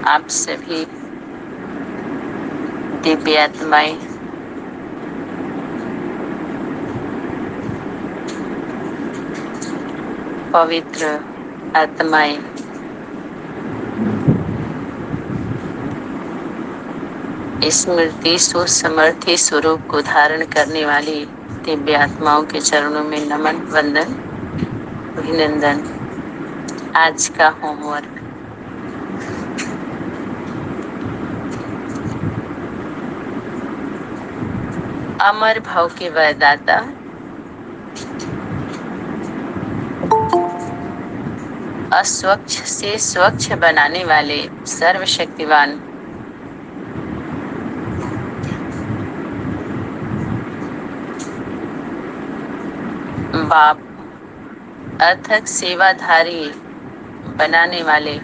आप सभी दिव्य आत्माएं पवित्र आत्माएं स्मृति सुसमर्थी स्वरूप को धारण करने वाली दिव्य आत्माओं के चरणों में नमन, वंदन, अभिनंदन। आज का होमवर्क, अमर भाव के वरदाता अस्वच्छ से स्वच्छ बनाने वाले सर्वशक्तिवान बाप, अथक सेवाधारी बनाने वाले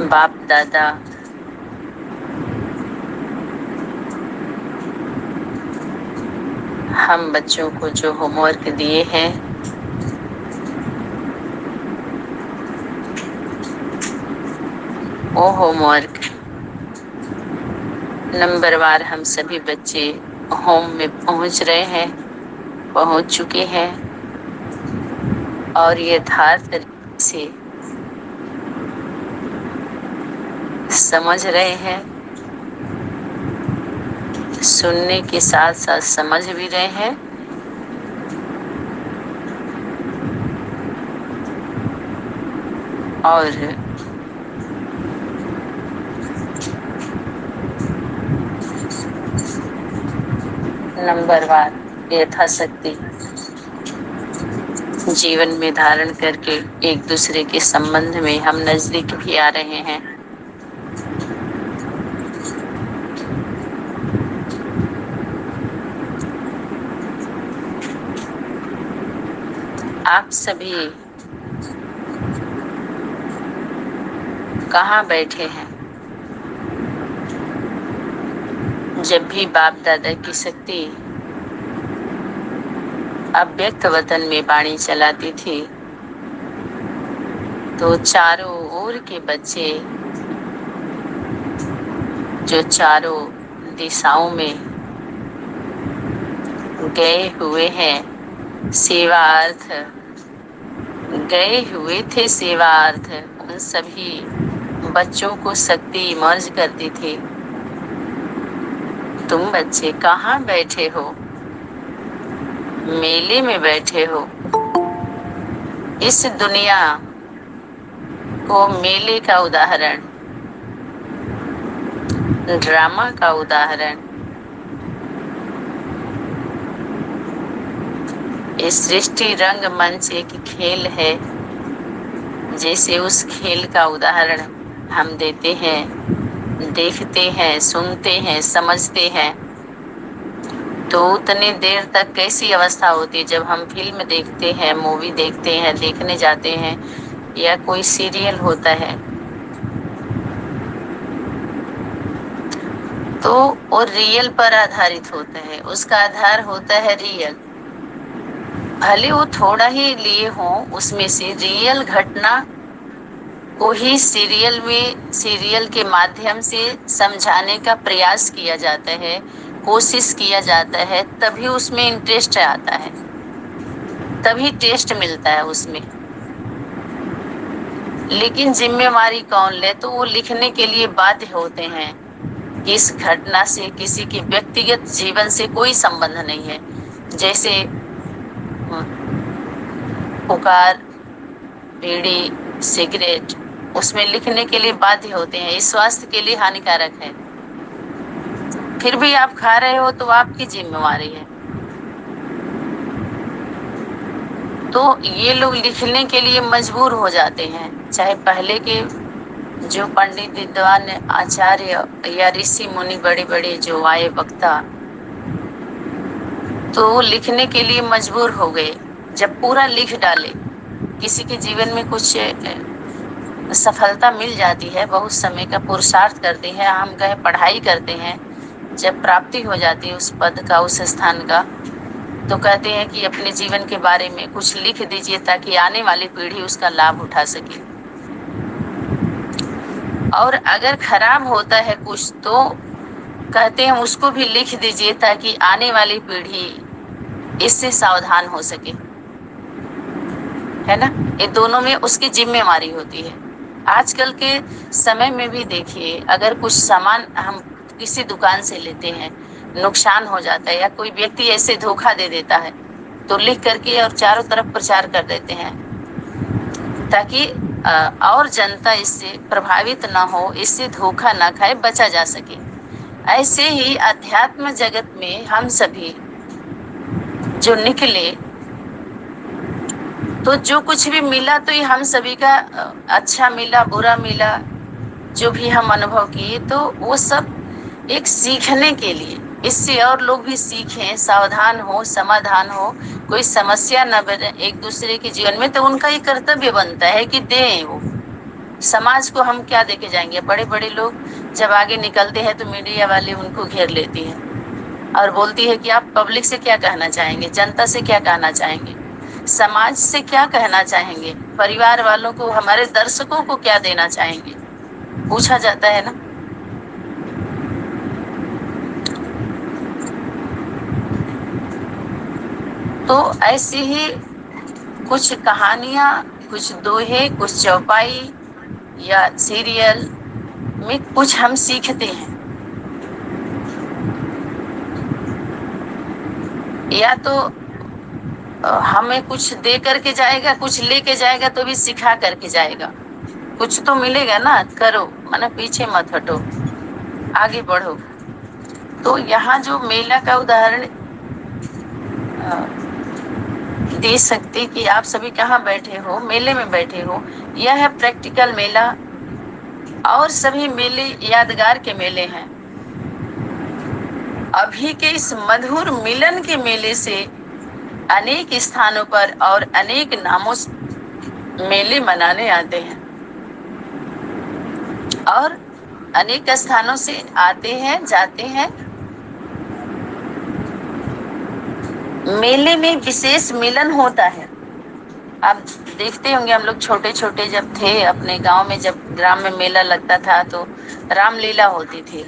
बाप दादा, हम बच्चों को जो होमवर्क दिए हैं वो होमवर्क नंबरवार हम सभी बच्चे होम में पहुंच रहे हैं, पहुंच चुके हैं और यथार्थ तरीके से समझ रहे हैं। सुनने के साथ साथ समझ भी रहे हैं और नंबरवार यथाशक्ति जीवन में धारण करके एक दूसरे के संबंध में हम नजदीक भी आ रहे हैं। आप सभी कहाँ बैठे हैं? जब भी बाप दादा की शक्ति अव्यक्त वतन में वाणी चलाती थी तो चारों ओर के बच्चे जो चारों दिशाओं में गए हुए हैं सेवार्थ, गए हुए थे सेवार्थ, उन सभी बच्चों को शक्ति मर्ज करती थी। तुम बच्चे कहाँ बैठे हो? मेले में बैठे हो। इस दुनिया को मेले का उदाहरण, ड्रामा का उदाहरण, इस सृष्टि रंगमंच एक खेल है। जैसे उस खेल का उदाहरण हम देते हैं, देखते हैं, सुनते हैं, समझते हैं तो उतनी देर तक कैसी अवस्था होती है जब हम फिल्म देखते हैं, मूवी देखते हैं, देखने जाते हैं या कोई सीरियल होता है तो वो रियल पर आधारित होता है, उसका आधार होता है रियल। भले वो थोड़ा ही लिए हों, उसमें से रियल घटना को ही सीरियल में, सीरियल के माध्यम से समझाने का प्रयास किया जाता है, कोशिश किया जाता है, तभी उसमें इंटरेस्ट आता है, तभी टेस्ट मिलता है उसमें। लेकिन जिम्मेवारी कौन ले? तो वो लिखने के लिए बाध्य होते हैं कि इस घटना से किसी के व्यक्तिगत जीवन से कोई संबंध नहीं है। जैसे पुकार, बीड़ी, सिगरेट, उसमें लिखने के लिए बाध्य होते हैं, इस स्वास्थ्य के लिए हानिकारक है, फिर भी आप खा रहे हो तो आपकी जिम्मेवारी है। तो ये लोग लिखने के लिए मजबूर हो जाते हैं। चाहे पहले के जो पंडित, विद्वान, आचार्य या ऋषि मुनि बड़े बड़े जो आए वक्ता, तो वो लिखने के लिए मजबूर हो गए। जब पूरा लिख डाले, किसी के जीवन में कुछ सफलता मिल जाती है, बहुत समय का पुरुषार्थ करते हैं, हम कहे पढ़ाई करते हैं, जब प्राप्ति हो जाती है उस पद का, उस स्थान का, तो कहते हैं कि अपने जीवन के बारे में कुछ लिख दीजिए ताकि आने वाली पीढ़ी उसका लाभ उठा सके। और अगर खराब होता है कुछ तो कहते हैं उसको भी लिख दीजिए ताकि आने वाली पीढ़ी इससे सावधान हो सके, है ना। ये दोनों में उसकी जिम्मेवारी होती है। आजकल के समय में भी देखिए, अगर कुछ सामान हम किसी दुकान से लेते हैं, नुकसान हो जाता है या कोई व्यक्ति ऐसे धोखा दे देता है तो लिख करके और चारों तरफ प्रचार कर देते हैं ताकि और जनता इससे प्रभावित ना हो, इससे धोखा ना खाए, बचा जा सके। ऐसे ही अध्यात्म जगत में हम सभी जो निकले तो जो कुछ भी मिला तो ये हम सभी का अच्छा मिला, बुरा मिला, जो भी हम अनुभव किए तो वो सब एक सीखने के लिए, इससे और लोग भी सीखें, सावधान हो, समाधान हो, कोई समस्या न बने एक दूसरे के जीवन में। तो उनका ये कर्तव्य बनता है कि दें वो। समाज को हम क्या देके जाएंगे? बड़े बड़े लोग जब आगे निकलते हैं तो मीडिया वाले उनको घेर लेती है और बोलती है कि आप पब्लिक से क्या कहना चाहेंगे, जनता से क्या कहना चाहेंगे, समाज से क्या कहना चाहेंगे, परिवार वालों को, हमारे दर्शकों को क्या देना चाहेंगे, पूछा जाता है ना। तो ऐसी ही कुछ कहानियां, कुछ दोहे, कुछ चौपाई या सीरियल में कुछ हम सीखते हैं, या तो हमें कुछ दे करके जाएगा, कुछ लेके जाएगा तो भी सिखा करके जाएगा। कुछ तो मिलेगा ना, करो, माने पीछे मत हटो, आगे बढ़ो। तो यहाँ जो मेला का उदाहरण दे सकते कि आप सभी कहाँ बैठे हो, मेले में बैठे हो, यह है प्रैक्टिकल मेला। और सभी मेले यादगार के मेले हैं। अभी के इस मधुर मिलन के मेले से अनेक स्थानों पर और अनेक नामों से मेले मनाने आते हैं और अनेक स्थानों से आते हैं, जाते हैं। मेले में विशेष मिलन होता है। आप देखते होंगे, हम लोग छोटे छोटे जब थे अपने गांव में, जब ग्राम में मेला लगता था तो रामलीला होती थी।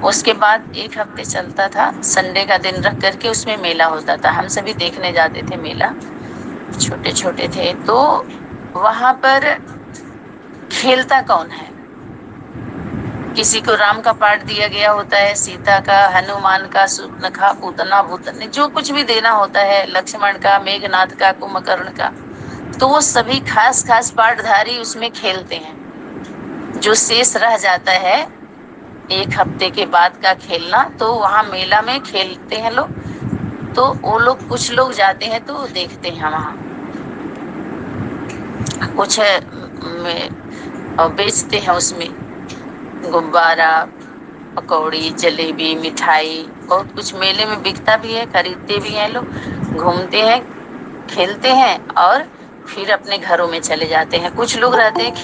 उसके बाद एक हफ्ते चलता था, संडे का दिन रख करके उसमें मेला होता था। हम सभी देखने जाते थे मेला, छोटे छोटे थे। तो वहां पर खेलता कौन है? किसी को राम का पाठ दिया गया होता है, सीता का, हनुमान का, सूर्पनखा, पूतना, भूतन, जो कुछ भी देना होता है, लक्ष्मण का, मेघनाथ का, कुंभकर्ण का। तो वो सभी खास खास पाठधारी उसमें खेलते हैं। जो शेष रह जाता है एक हफ्ते के बाद का खेलना, तो वहां मेला में खेलते हैं लोग। तो वो लोग, कुछ लोग जाते हैं तो देखते हैं वहां, कुछ बेचते हैं उसमें गुब्बारा, पकौड़ी, जलेबी, मिठाई, बहुत कुछ मेले में बिकता भी है, खरीदते भी हैं लोग, घूमते हैं, खेलते हैं और फिर अपने घरों में चले जाते हैं। कुछ लोग रहते हैं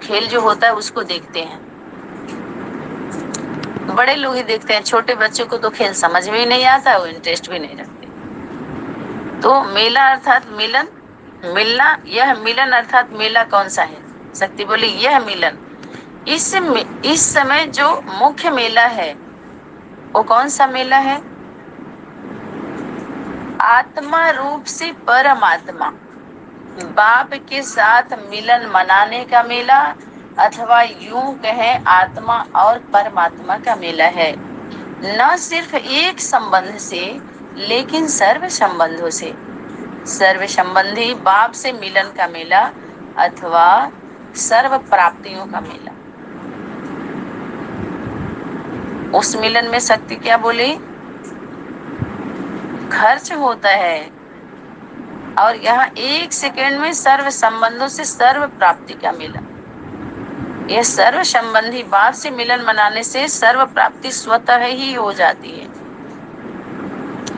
खेल जो होता है उसको देखते हैं। बड़े लोग ही देखते हैं, छोटे बच्चों को तो खेल समझ में ही नहीं आता, वो इंटरेस्ट भी नहीं रखते। तो मेला अर्थात मिलन, मिलना, यह मिलन अर्थात मेला कौन सा है? शक्ति बोली यह मिलन। इस समय जो मुख्य मेला है वो कौन सा मेला है? आत्मा रूप से परमात्मा, बाप के साथ मिलन मनाने का मेला, अथवा यूं कहें आत्मा और परमात्मा का मेला है। न सिर्फ एक संबंध से लेकिन सर्व संबंधों से, सर्व संबंधी बाप से मिलन का मेला अथवा सर्व प्राप्तियों का मेला। उस मिलन में शक्ति क्या बोली? खर्च होता है। और यहाँ एक सेकेंड में सर्व संबंधों से सर्व प्राप्ति का मेला। यह सर्व संबंधी बाप से मिलन मनाने से सर्व प्राप्ति स्वतः ही हो जाती है।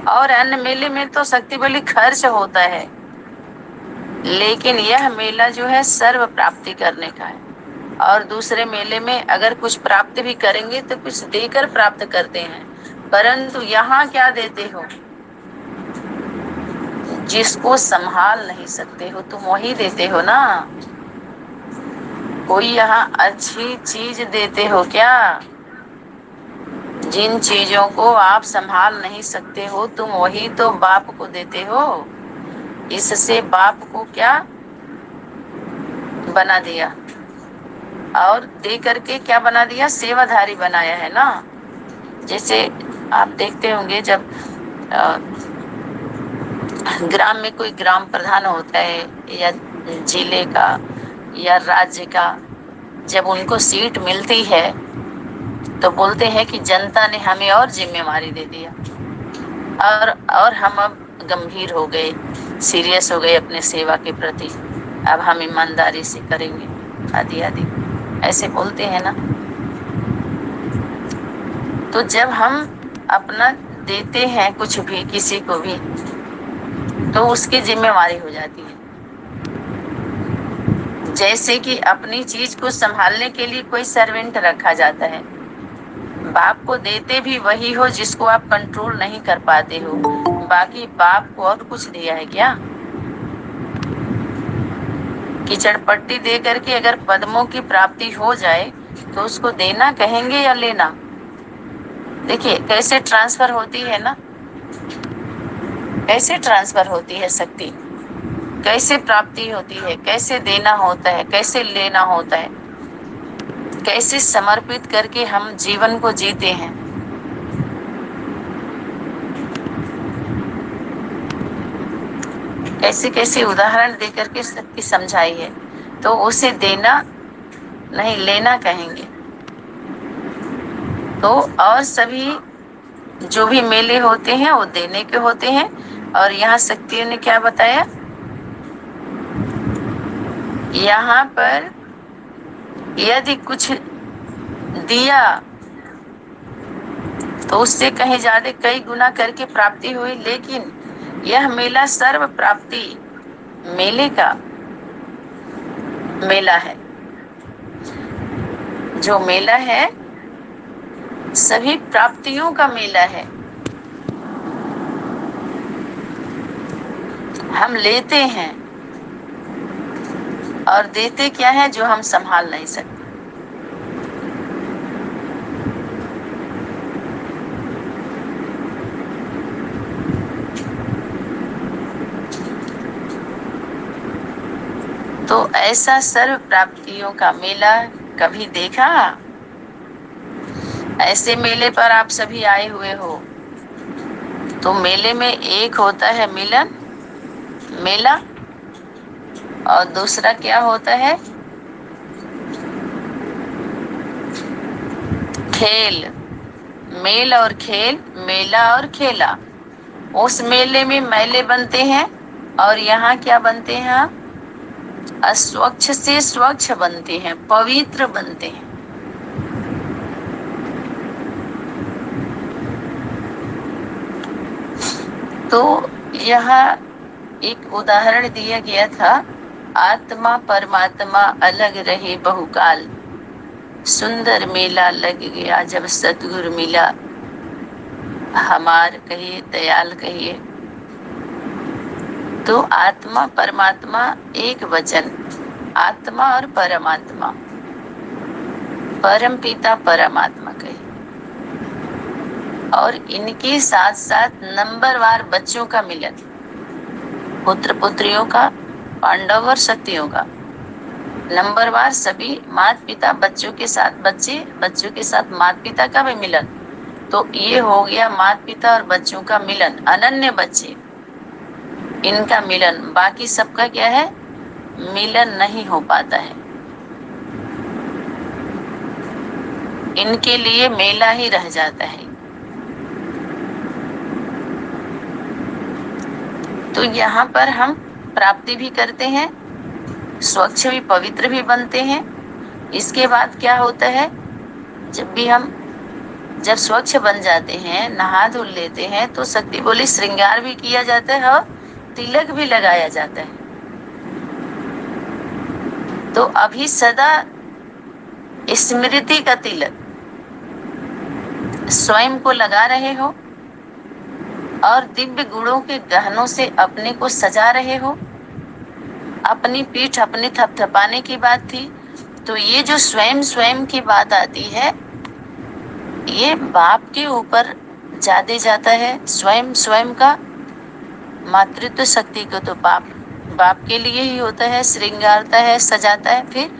और अन्य मेले में तो शक्ति बोली खर्च होता है, लेकिन यह मेला जो है सर्व प्राप्ति करने का है। और दूसरे मेले में अगर कुछ प्राप्त भी करेंगे तो कुछ देकर प्राप्त करते हैं, परंतु यहाँ क्या देते हो? जिसको संभाल नहीं सकते हो तुम वही देते हो ना। कोई यहाँ अच्छी चीज देते हो क्या? जिन चीजों को आप संभाल नहीं सकते हो तुम वही तो बाप को देते हो। इससे बाप को क्या बना दिया? और दे करके क्या बना दिया? सेवाधारी बनाया है ना। जैसे आप देखते होंगे जब ग्राम में कोई ग्राम प्रधान होता है या जिले का या राज्य का, जब उनको सीट मिलती है तो बोलते हैं कि जनता ने हमें और जिम्मेवारी दे दिया और हम अब गंभीर हो गए, सीरियस हो गए अपने सेवा के प्रति, अब हम ईमानदारी से करेंगे आदि आदि, ऐसे बोलते हैं ना। तो जब हम अपना देते हैं कुछ भी किसी को भी तो उसकी जिम्मेवारी हो जाती है। जैसे कि अपनी चीज को संभालने के लिए कोई सर्वेंट रखा जाता है। बाप को देते भी वही हो जिसको आप कंट्रोल नहीं कर पाते हो। बाकी बाप को और कुछ दिया है क्या? कीचड़ पट्टी दे करके अगर पद्मों की प्राप्ति हो जाए तो उसको देना कहेंगे या लेना? देखिए कैसे ट्रांसफर होती है ना, कैसे ट्रांसफर होती है शक्ति, कैसे प्राप्ति होती है, कैसे देना होता है, कैसे लेना होता है, कैसे समर्पित करके हम जीवन को जीते हैं। कैसे कैसे उदाहरण देकर के शक्ति समझाई है। तो उसे देना नहीं लेना कहेंगे। तो और सभी जो भी मेले होते हैं वो देने के होते हैं। और यहाँ शक्तियों ने क्या बताया? यहाँ पर यदि कुछ दिया तो उससे कहीं ज्यादा कई गुना करके प्राप्ति हुई। लेकिन यह मेला सर्व प्राप्ति मेले का मेला है। जो मेला है सभी प्राप्तियों का मेला है। हम लेते हैं और देते क्या है जो हम संभाल नहीं सकते। तो ऐसा सर्व प्राप्तियों का मेला कभी देखा? ऐसे मेले पर आप सभी आए हुए हो। तो मेले में एक होता है मिलन मेला और दूसरा क्या होता है? खेल। मेल और खेल, मेला और खेला। उस मेले में मेले बनते हैं और यहाँ क्या बनते हैं? अस्वच्छ से स्वच्छ बनते हैं, पवित्र बनते हैं। तो यहाँ एक उदाहरण दिया गया था, आत्मा परमात्मा अलग रहे बहुकाल, सुंदर मेला लग गया जब सतगुरु मिला, हमार कहिए दयाल कहिए। तो आत्मा परमात्मा एक वचन, आत्मा और परमात्मा, परम पिता परमात्मा कहिए। और इनके साथ साथ नंबरवार बच्चों का मिलन, पुत्र पुत्रियों का, पांडव और सतियों का, नंबरवार सभी माता पिता बच्चों के साथ, बच्चे बच्चों के साथ माता पिता का भी मिलन। तो ये हो गया माता पिता और बच्चों का मिलन, अनन्य बच्चे इनका मिलन। बाकी सबका क्या है? मिलन नहीं हो पाता है। इनके लिए मेला ही रह जाता है। तो यहाँ पर हम प्राप्ति भी करते हैं, स्वच्छ भी पवित्र भी बनते हैं। इसके बाद क्या होता है? जब स्वच्छ बन जाते हैं, नहा धुल लेते हैं, तो शक्ति बोली श्रृंगार भी किया जाता है और तिलक भी लगाया जाता है। तो अभी सदा स्मृति का तिलक स्वयं को लगा रहे हो और दिव्य गुणों के गहनों से अपने को सजा रहे हो। अपनी पीठ अपने थपथपाने की बात थी तो ये जो स्वयं स्वयं की बात आती है, ये बाप के ऊपर ज्यादा जाता है। स्वयं स्वयं का मातृत्व शक्ति को तो बाप बाप के लिए ही होता है, श्रृंगारता है, सजाता है। फिर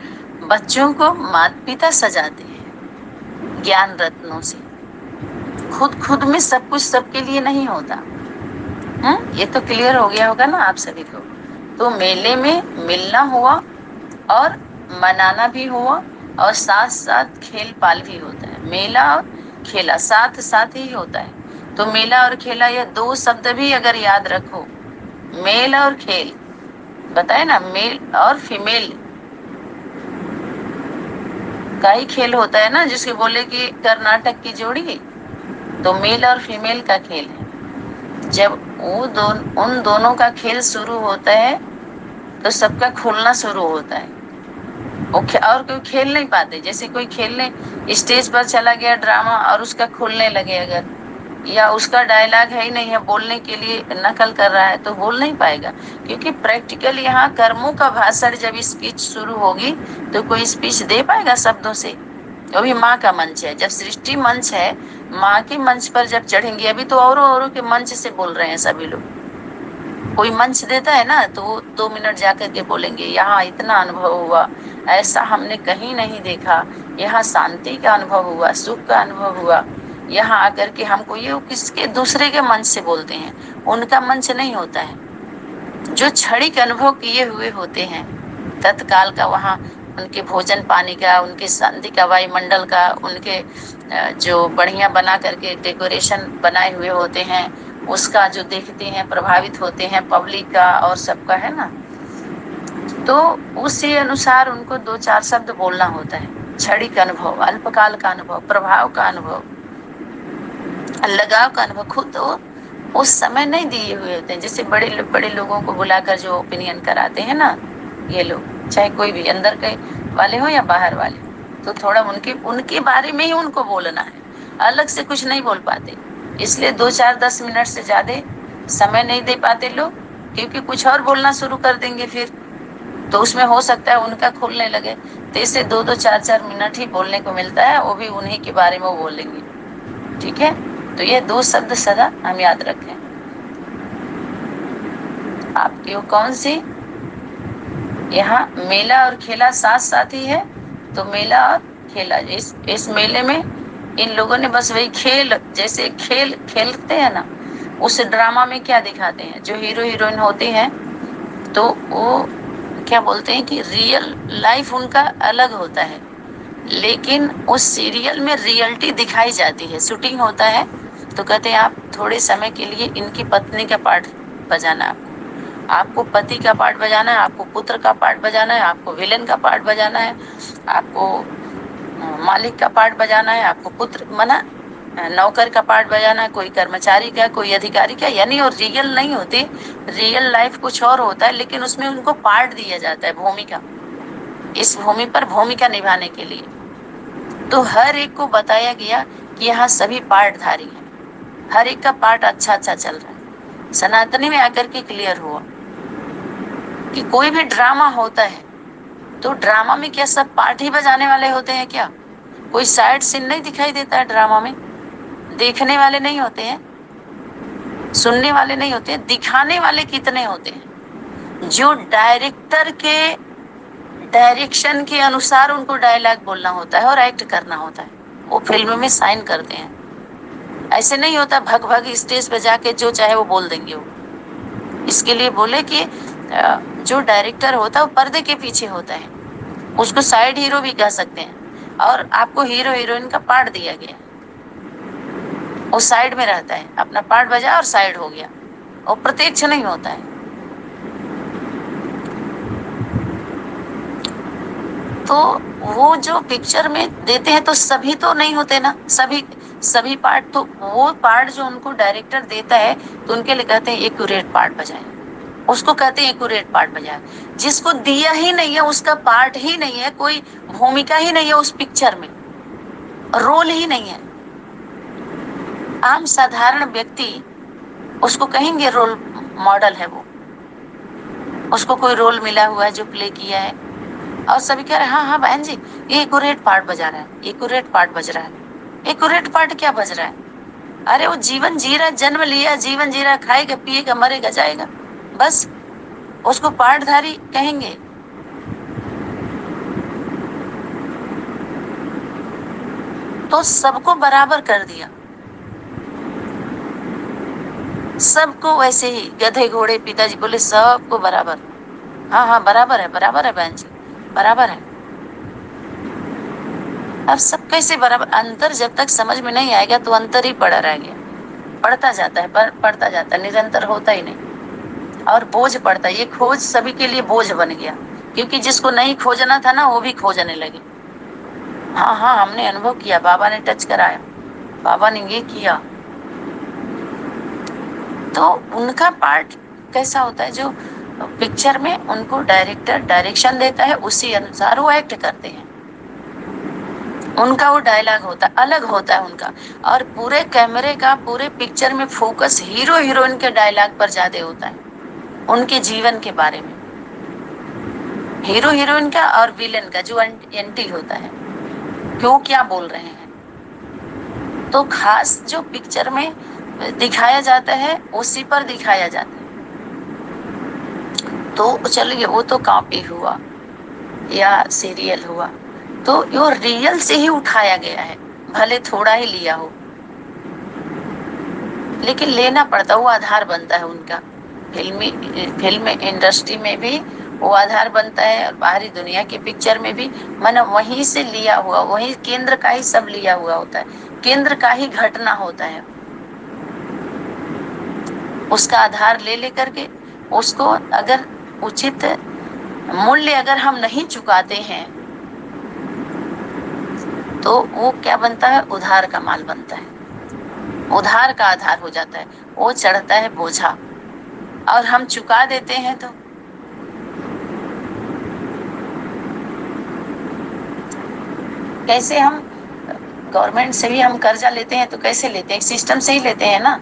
बच्चों को माता पिता सजाते हैं ज्ञान रत्नों से। खुद में सब कुछ सबके लिए नहीं होता। ये तो क्लियर हो गया होगा ना आप सभी को। तो मेले में मिलना हुआ और मनाना भी हुआ, और साथ साथ खेल पाल भी होता है। मेला और खेला साथ साथ ही होता है। तो मेला और खेला, ये दो शब्द भी अगर याद रखो, मेल और खेल, बताए ना, मेल और फीमेल का ही खेल होता है ना, जिसके बोले कि कर्नाटक की जोड़ी, तो मेल और फीमेल का खेल है। जब उन दोनों का खेल शुरू होता है तो सबका खुलना शुरू होता है। और कोई खेल नहीं पाते। जैसे कोई खेलने स्टेज पर चला गया ड्रामा और उसका खुलने लगे अगर, या उसका डायलॉग है ही नहीं है, बोलने के लिए नकल कर रहा है, तो बोल नहीं पाएगा। क्योंकि प्रैक्टिकल यहाँ कर्मों का भाषण, जब स्पीच शुरू होगी तो कोई स्पीच दे पाएगा शब्दों से। अभी माँ का मंच है, जब सृष्टि मंच है, माँ के मंच पर जब चढ़ेंगे, अभी तो औरों के मंच से बोल रहे हैं सभी लोग। कोई मंच देता है ना तो वो 2 मिनट जाकर के बोलेंगे, यहाँ इतना अनुभव हुआ, ऐसा हमने कहीं नहीं देखा, यहाँ शांति का अनुभव हुआ, सुख का अनुभव हुआ, यहाँ आकर के हमको, ये किसके दूसरे के मंच से बोलते हैं, उनका मंच नहीं होता है। जो क्षणिक अनुभव किए हुए होते हैं तत्काल का, वहाँ उनके भोजन पानी का, उनके शांति का, वायुमंडल का, उनके जो बढ़िया बना करके डेकोरेशन बनाए हुए होते हैं, उसका जो देखते हैं, प्रभावित होते हैं पब्लिक का और सबका, है ना। तो उसी अनुसार उनको 2-4 शब्द बोलना होता है। क्षणिक अनुभव, अल्पकाल का अनुभव, प्रभाव का अनुभव, लगाव का अनुभव खुद उस समय नहीं दिए हुए होते हैं। जैसे बड़े लोगों को बुलाकर जो ओपिनियन कराते हैं ना ये लोग, चाहे कोई भी अंदर के वाले हो या बाहर वाले, तो थोड़ा उनके बारे में ही उनको बोलना है, अलग से कुछ नहीं बोल पाते। इसलिए 2-4-10 मिनट से ज्यादा समय नहीं दे पाते लोग, क्योंकि कुछ और बोलना शुरू कर देंगे फिर, तो उसमें हो सकता है उनका खुलने लगे। तो इससे 2-2 4-4 मिनट ही बोलने को मिलता है, वो भी उन्हीं के बारे में बोलेंगे। ठीक है, तो ये 2 शब्द सदा हम याद रखें। आपकी वो कौन सी, यहाँ मेला और खेला साथ साथ ही है। तो मेला और खेला, इस मेले में इन लोगों ने बस वही खेल, जैसे खेल खेलते हैं ना, उस ड्रामा में क्या दिखाते हैं, जो हीरो हीरोइन होते हैं तो वो क्या बोलते हैं कि रियल लाइफ उनका अलग होता है, लेकिन उस सीरियल में रियलिटी दिखाई जाती है। शूटिंग होता है तो कहते हैं आप थोड़े समय के लिए इनकी पत्नी का पार्ट बजाना है, आपको पति का पार्ट बजाना है, आपको पुत्र का पार्ट बजाना है, आपको विलेन का पार्ट बजाना है, आपको मालिक का पार्ट बजाना है, आपको पुत्र मना नौकर का पार्ट बजाना है, कोई कर्मचारी का, कोई अधिकारी का। यानी और रियल नहीं होती, रियल लाइफ कुछ और होता है, लेकिन उसमें उनको पार्ट दिया जाता है, भूमिका, इस भूमि पर भूमिका निभाने के लिए। तो हर एक को बताया गया कि यहाँ सभी पार्टधारी हैं, हर एक का पार्ट अच्छा अच्छा चल रहा है। सनातनी में आकर के क्लियर हुआ कि कोई भी ड्रामा होता है तो ड्रामा में क्या सब पार्ट ही बजाने वाले होते हैं क्या? कोई साइड सीन नहीं दिखाई देता है ड्रामा में, देखने वाले नहीं होते हैं, सुनने वाले नहीं होते हैं, दिखाने वाले कितने होते हैं, जो डायरेक्टर के डायरेक्शन के अनुसार उनको डायलॉग बोलना होता है और एक्ट करना होता है, वो फिल्म में साइन करते हैं। ऐसे नहीं होता भग भग स्टेज पे जाके जो चाहे वो बोल देंगे वो। इसके लिए बोले कि जो डायरेक्टर होता है वो पर्दे के पीछे होता है, उसको साइड हीरो भी कह सकते हैं, और आपको हीरो हीरोइन का पार्ट दिया गया, वो साइड में रहता है, अपना पार्ट बजा और साइड हो गया, वो प्रत्यक्ष नहीं होता है। तो वो जो पिक्चर में देते हैं तो सभी तो नहीं होते ना, सभी पार्ट, तो वो पार्ट जो उनको डायरेक्टर देता है तो उनके लिए कहते हैं एक्यूरेट पार्ट बजाए, उसको कहते हैं एक्यूरेट पार्ट बजाए। जिसको दिया ही नहीं है, उसका पार्ट ही नहीं है, कोई भूमिका ही नहीं है उस पिक्चर में, रोल ही नहीं है, आम साधारण व्यक्ति उसको कहेंगे रोल मॉडल है वो, उसको कोई रोल मिला हुआ है जो प्ले किया है, और सभी कह रहे हाँ हाँ बहन जी, ये एक्यूरेट पार्ट बजा रहा है, एक्यूरेट पार्ट बज रहा है। एक्यूरेट पार्ट क्या बज रहा है? अरे वो जीवन जी रहा है, जन्म लिया, जीवन जी रहा है, खाएगा पिएगा मरेगा जाएगा, बस उसको पार्टधारी कहेंगे। तो सबको बराबर कर दिया, सबको वैसे ही, गधे घोड़े पिताजी बोले सबको बराबर। हाँ हाँ बराबर है बहन जी, बराबर है। अब सब कैसे बराबर? अंतर जब तक समझ में नहीं आएगा तो अंतर ही पड़ा रह गया, पढ़ता जाता है, पढ़ता जाता है, निरंतर होता ही नहीं। और बोझ पड़ता है, ये खोज सभी के लिए बोझ बन गया, क्योंकि जिसको नहीं खोजना था ना वो भी खोजने लगे। हाँ हाँ हमने अनुभव किया, बाबा ने टच कराया, बाबा ने ये किया। तो उनका पार्ट कैसा होता है, जो पिक्चर में उनको डायरेक्टर डायरेक्शन देता है उसी अनुसार वो एक्ट करते हैं। उनका वो डायलॉग होता है, अलग होता है उनका। और पूरे कैमरे का पूरे पिक्चर में फोकस हीरो हीरोइन के डायलॉग पर ज्यादा होता है, उनके जीवन के बारे में, हीरो हीरोइन का और विलेन का जो एंटी होता है, क्यों क्या बोल रहे हैं। तो खास जो पिक्चर में दिखाया जाता है उसी पर दिखाया जाता है। तो चलिए वो तो कॉपी हुआ या सीरियल हुआ, तो यो रियल से ही उठाया गया है, भले थोड़ा ही लिया हो, लेकिन लेना पड़ता, वो आधार बनता है उनका। फिल्म इंडस्ट्री में भी वो आधार बनता है, और बाहरी दुनिया की पिक्चर में भी, मानो वहीं से लिया हुआ, वहीं केंद्र का ही सब लिया हुआ होता है, केंद्र का ही घटना होता है। उसका आधार ले लेकर के उसको अगर उचित मूल्य अगर हम नहीं चुकाते हैं तो वो क्या बनता है, उधार का माल बनता है, उधार का आधार हो जाता है, वो चढ़ता है बोझा। और हम चुका देते हैं तो कैसे हम, गवर्नमेंट से भी हम कर्जा लेते हैं तो कैसे लेते हैं, सिस्टम से ही लेते हैं ना,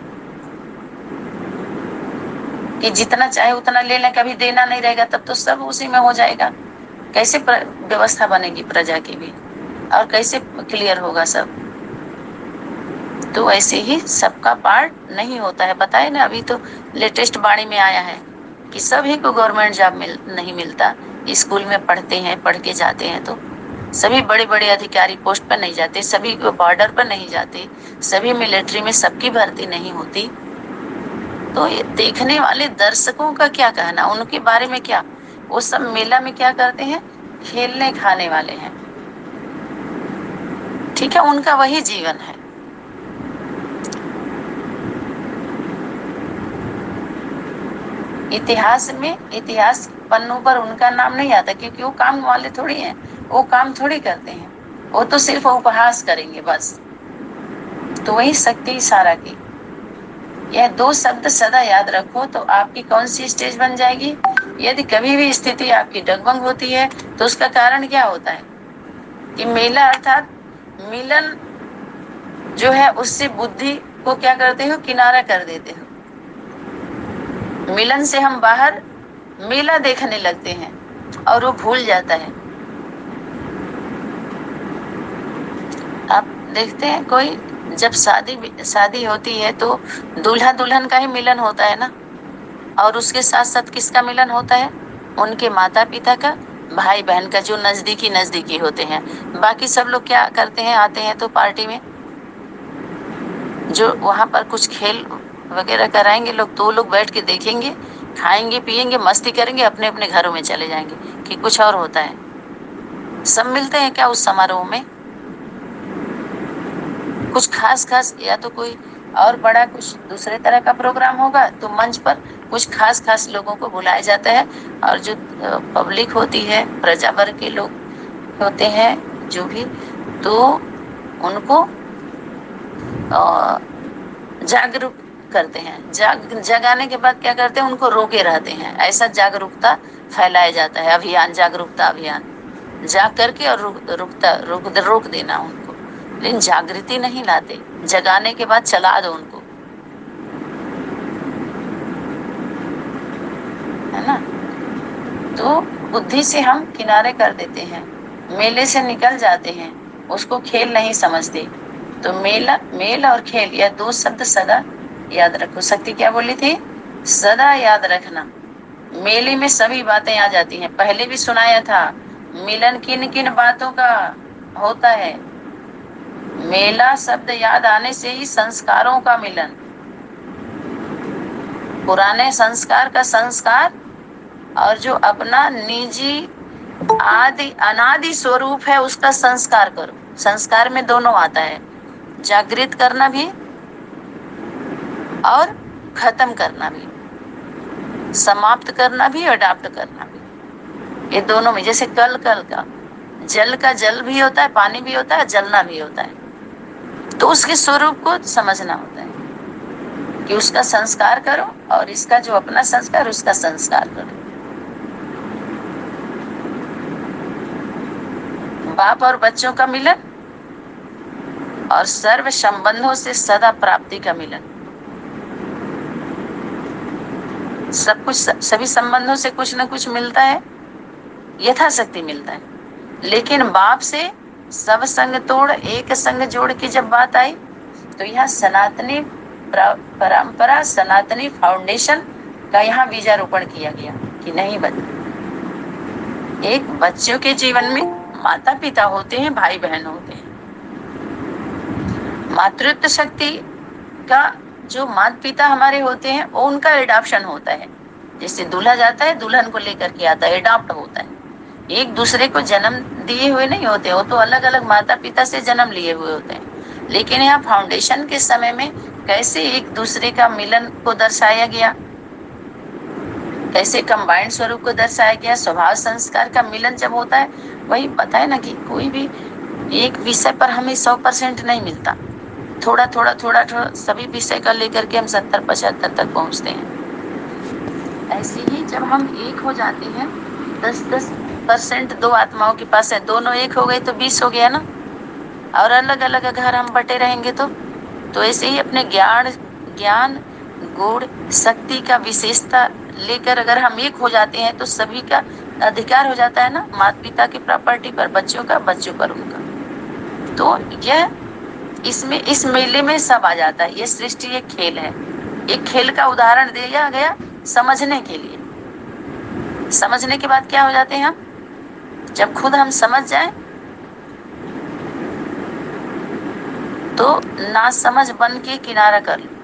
कि जितना चाहे उतना ले लें, कभी देना नहीं रहेगा तब तो सब उसी में हो जाएगा। कैसे व्यवस्था बनेगी प्रजा की भी, और कैसे क्लियर होगा सब। तो ऐसे ही सबका पार्ट नहीं होता है, बताए ना, अभी तो लेटेस्ट बाणी में आया है कि सभी को गवर्नमेंट जॉब नहीं मिलता, स्कूल में पढ़ते हैं, पढ़ के जाते हैं, तो सभी बड़े बड़े अधिकारी पोस्ट पर नहीं जाते, सभी बॉर्डर पर नहीं जाते, सभी मिलिट्री में सबकी भर्ती नहीं होती। तो ये देखने वाले दर्शकों का क्या कहना, उनके बारे में क्या, वो सब मेला में क्या करते हैं, खेलने खाने वाले हैं, ठीक है, उनका वही जीवन है। इतिहास में, इतिहास पन्नों पर उनका नाम नहीं आता, क्योंकि वो काम वाले थोड़ी हैं, वो काम थोड़ी करते हैं, वो तो सिर्फ उपहास करेंगे बस। तो वही शक्ति इशारा की, यह दो शब्द सदा याद रखो तो आपकी कौन सी स्टेज बन जाएगी। यदि कभी भी स्थिति आपकी डगमग होती है तो उसका कारण क्या होता है कि मेला अर्थात मिलन जो है उससे बुद्धि को क्या करते हो, किनारा कर देते हो। मिलन से हम बाहर मेला देखने लगते हैं और वो भूल जाता है। आप देखते हैं कोई जब शादी होती है तो दूल्हा दुल्हन का ही मिलन होता है ना, और उसके साथ साथ किसका मिलन होता है, उनके माता पिता का, भाई बहन का, जो नजदीकी नजदीकी होते हैं। बाकी सब लोग क्या करते हैं, आते हैं तो पार्टी में जो वहां पर कुछ खेल वगैरह कराएंगे लोग, तो लोग बैठ के देखेंगे, खाएंगे पिएंगे मस्ती करेंगे, अपने अपने घरों में चले जाएंगे, कि कुछ और होता है। सब मिलते हैं क्या उस समारोह में, कुछ खास खास, या तो कोई और बड़ा कुछ दूसरे तरह का प्रोग्राम होगा तो मंच पर कुछ खास खास लोगों को बुलाया जाता है, और जो पब्लिक होती है, प्रजा वर्ग के लोग होते हैं जो भी, तो उनको जागरूक करते हैं। जगाने के बाद क्या करते हैं, उनको रोके रहते हैं, ऐसा जागरूकता फैलाया जाता है, अभियान, जागरूकता अभियान, जाग करके और रोक देना उनको, लेकिन जागृति नहीं लाते, जगाने के बाद चला दो उनको, है ना। तो बुद्धि से हम किनारे कर देते हैं, मेले से निकल जाते हैं, उसको खेल नहीं समझते। तो मेला, मेल और खेल, यह दो शब्द सदा याद रखो। शक्ति क्या बोली थी? सदा याद रखना। मेले में सभी बातें आ जाती हैं। पहले भी सुनाया था, मिलन किन किन बातों का होता है। मेला शब्द याद आने से ही संस्कारों का मिलन, पुराने संस्कार का संस्कार, और जो अपना निजी आदि अनादि स्वरूप है उसका संस्कार करो। संस्कार में दोनों आता है, जागृत करना भी और खत्म करना भी, समाप्त करना भी, अडॉप्ट करना भी। ये दोनों में, जैसे कल कल का जल का जल भी होता है, पानी भी होता है, जलना भी होता है। तो उसके स्वरूप को समझना होता है कि उसका संस्कार करो, और इसका जो अपना संस्कार, उसका संस्कार करो। बाप और बच्चों का मिलन और सर्व संबंधों से सदा प्राप्ति का मिलन। सब कुछ, सभी संबंधों से कुछ न कुछ मिलता है, यथाशक्ति मिलता है। लेकिन बाप से सब संग तोड़ एक संग जोड़ की जब बात आई, तो यहाँ सनातनी परंपरा, सनातनी फाउंडेशन का यहाँ बीजारोपण किया गया कि नहीं बच्चे, एक बच्चों के जीवन में माता पिता होते हैं, भाई बहन होते हैं। मातृत्व शक्ति का जो माता पिता हमारे होते हैं, वो उनका एडॉप्शन होता है। जैसे दूल्हा जाता है, दुल्हन को लेकर के आता है, एडॉप्ट होता है। एक दूसरे को जन्म दिए हुए नहीं होते, वो तो अलग अलग माता पिता से जन्म लिए हुए होते हैं। लेकिन यहाँ फाउंडेशन के समय में कैसे एक दूसरे का मिलन को दर्शाया गया, कैसे कंबाइंड स्वरूप को दर्शाया गया। स्वभाव संस्कार का मिलन जब होता है, वही पता है ना कि कोई भी एक विषय पर हमें 100% नहीं मिलता, थोड़ा थोड़ा थोड़ा थोड़ा सभी विषय का लेकर के हम 70-75 तक पहुंचते हैं। ऐसे ही जब हम एक हो जाते हैं, 10% दो आत्माओं के पास है, दोनों एक हो गए तो 20 हो गया ना। और अलग अलग घर हम बटे रहेंगे तो ऐसे ही अपने ज्ञान गुण शक्ति का विशेषता लेकर अगर हम एक हो जाते हैं, तो सभी का अधिकार हो जाता है ना, माता पिता की प्रॉपर्टी पर, बच्चों का, बच्चों पर उनका। तो यह इसमें, इस मेले में सब आ जाता है। ये सृष्टि एक खेल है। एक खेल का उदाहरण दिया गया समझने के लिए। समझने के बाद क्या हो जाते हैं हम, जब खुद हम समझ जाएं, तो ना समझ बन के किनारा कर लो।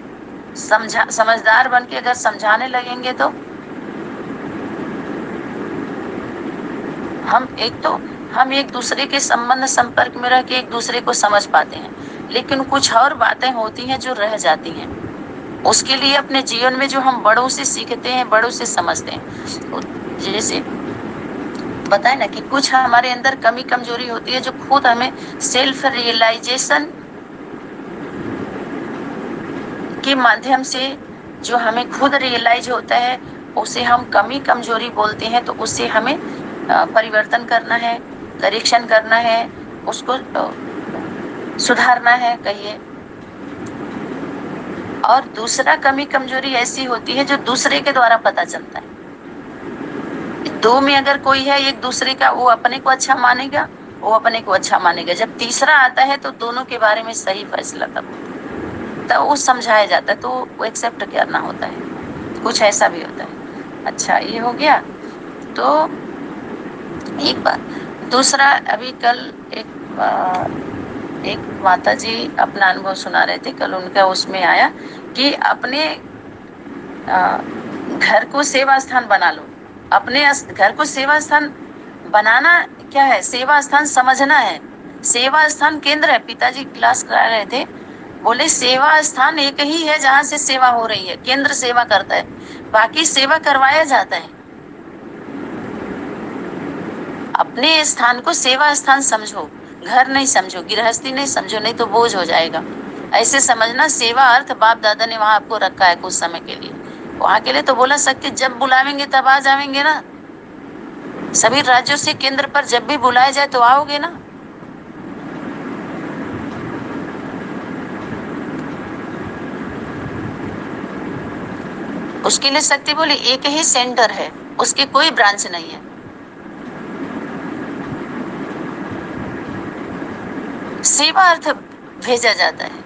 समझदार बन के अगर समझाने लगेंगे, तो हम एक दूसरे के संबंध संपर्क में रह के एक दूसरे को समझ पाते हैं। लेकिन कुछ और बातें होती हैं जो रह जाती हैं। उसके लिए अपने जीवन में जो हम बड़ों से सीखते हैं, बड़ों से समझते हैं, जैसे बताए ना कि कुछ हमारे अंदर कमी कमजोरी होती है, जो खुद हमें सेल्फ रियलाइजेशन के माध्यम से जो हमें खुद रियलाइज होता है, उसे हम कमी कमजोरी बोलते हैं। तो उससे हमें परिवर्तन करना है, करेक्शन करना है, उसको सुधारना है, कहिए। और दूसरा कमी कमजोरी ऐसी होती है जो दूसरे के द्वारा पता चलता है। दो में अगर कोई है एक दूसरे का, वो अपने को अच्छा मानेगा, वो अपने को अच्छा मानेगा। जब तीसरा आता है, तो दोनों के बारे में सही फैसला तब वो समझाया जाता है, तो वो एक्सेप्ट करना होता है। कुछ ऐसा भी होता है। अच्छा, ये हो गया। तो एक बात, दूसरा, अभी कल एक माता जी अपना अनुभव सुना रहे थे, कल उनका उसमें आया कि अपने घर को सेवा स्थान बना लो। अपने घर को सेवा स्थान बनाना क्या है? सेवा स्थान समझना है। सेवा स्थान केंद्र है। पिताजी क्लास करा रहे थे, बोले सेवा स्थान एक ही है जहाँ से सेवा हो रही है, केंद्र सेवा करता है, बाकी सेवा करवाया जाता है। अपने स्थान को सेवा स्थान समझो, घर नहीं समझो, गृहस्थी नहीं समझो, नहीं तो बोझ हो जाएगा। ऐसे समझना, सेवा अर्थ बाप दादा ने वहां आपको रखा है कुछ समय के लिए। वहां के लिए तो बोला सकते, जब बुलावेंगे तब आ जाएंगे ना। सभी राज्यों से केंद्र पर जब भी बुलाया जाए तो आओगे ना। उसके लिए शक्ति बोली एक ही सेंटर है, उसके कोई ब्रांच नहीं है। सेवा अर्थ भेजा जाता है।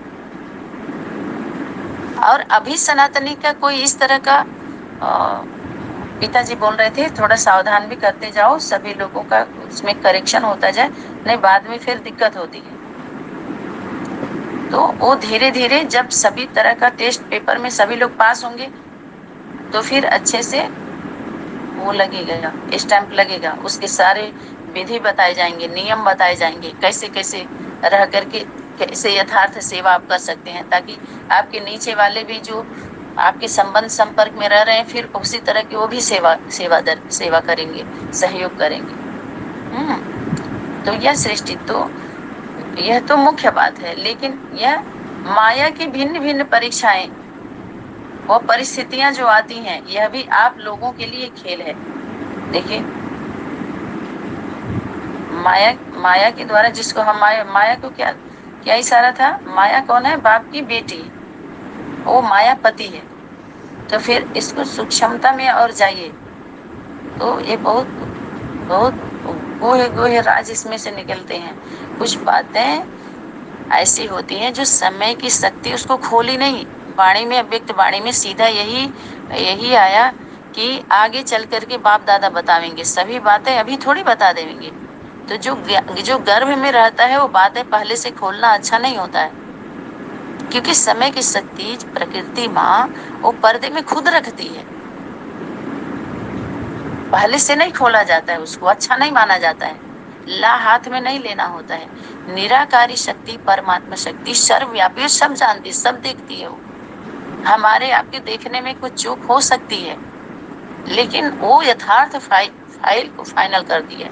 और अभी सनातनी का कोई इस तरह का पिताजी बोल रहे थे, थोड़ा सावधान भी करते जाओ, सभी लोगों का उसमें करेक्शन होता जाए, नहीं बाद में फिर दिक्कत होती है। तो वो धीरे धीरे जब सभी तरह का टेस्ट पेपर में सभी लोग पास होंगे तो फिर अच्छे से वो लगेगा, स्टैंप लगेगा, उसके सारे विधि बताए जाएंगे, नियम बताए जाएंगे, कैसे कैसे रह करके कैसे यथार्थ सेवा आप कर सकते हैं, ताकि आपके नीचे वाले भी जो आपके संबंध संपर्क में रह रहे हैं फिर उसी तरह की वो भी सेवा करेंगे, सहयोग करेंगे। तो यह सृष्टि तो यह तो मुख्य बात है, लेकिन यह माया की भिन्न भिन्न परीक्षाएं, वो परिस्थितियां जो आती हैं, यह भी आप लोगों के लिए खेल है। देखिए, माया के द्वारा जिसको हम माया को क्या इशारा था, माया कौन है, बाप की बेटी, वो मायापति है। तो फिर इसको सूक्ष्मता में और जाइए तो ये बहुत बहुत गोहे गोहे राज इसमें से निकलते हैं। कुछ बातें ऐसी होती हैं जो समय की शक्ति उसको खोली नहीं, वाणी में, व्यक्त वाणी में सीधा यही आया कि आगे चल करके बाप दादा बतावेंगे, सभी बातें अभी थोड़ी बता देंगे। तो जो गर्भ में रहता है वो बातें पहले से खोलना अच्छा नहीं होता है, क्योंकि समय की शक्ति प्रकृति माँ वो पर्दे में खुद रखती है, पहले से नहीं खोला जाता है, उसको अच्छा नहीं माना जाता है, ला हाथ में नहीं लेना होता है। निराकारी शक्ति, परमात्मा शक्ति सर्वव्यापी, सब जानती, सब देखती है। वो हमारे आपके देखने में कुछ चूक हो सकती है, लेकिन वो यथार्थ फाइल को फाइनल कर दिया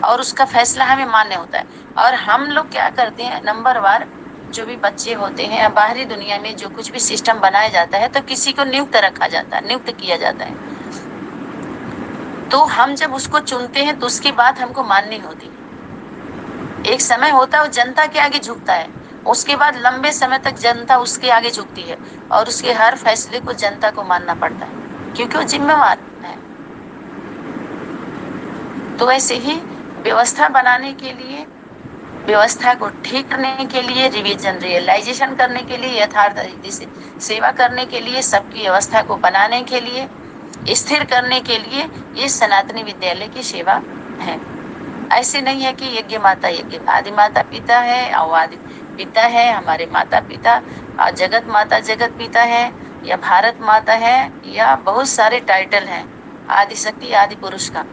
और उसका फैसला हमें मान्य होता है। और हम लोग क्या करते हैं, नंबर वार जो भी बच्चे होते हैं या बाहरी दुनिया में जो कुछ भी सिस्टम बनाया जाता है, तो किसी को नियुक्त रखा जाता है, नियुक्त किया जाता है। तो हम जब उसको चुनते हैं तो उसकी बात हमको माननी होती है। एक समय होता है वो जनता के आगे झुकता है, उसके बाद लंबे समय तक जनता उसके आगे झुकती है और उसके हर फैसले को जनता को मानना पड़ता है, क्योंकि वो जिम्मेवार है। तो ऐसे ही व्यवस्था बनाने के लिए, व्यवस्था को ठीक करने के लिए, रिवीजन रियलाइजेशन करने के लिए, यथार्थ से सेवा करने के लिए, सबकी व्यवस्था को बनाने के लिए, स्थिर करने के लिए, ये सनातनी विद्यालय की सेवा है। ऐसे नहीं है कि यज्ञ माता, यज्ञ आदि माता पिता है, और आदि पिता है हमारे माता पिता, और जगत माता जगत पिता है, या भारत माता है, या बहुत सारे टाइटल हैं आदि शक्ति आदि पुरुष का।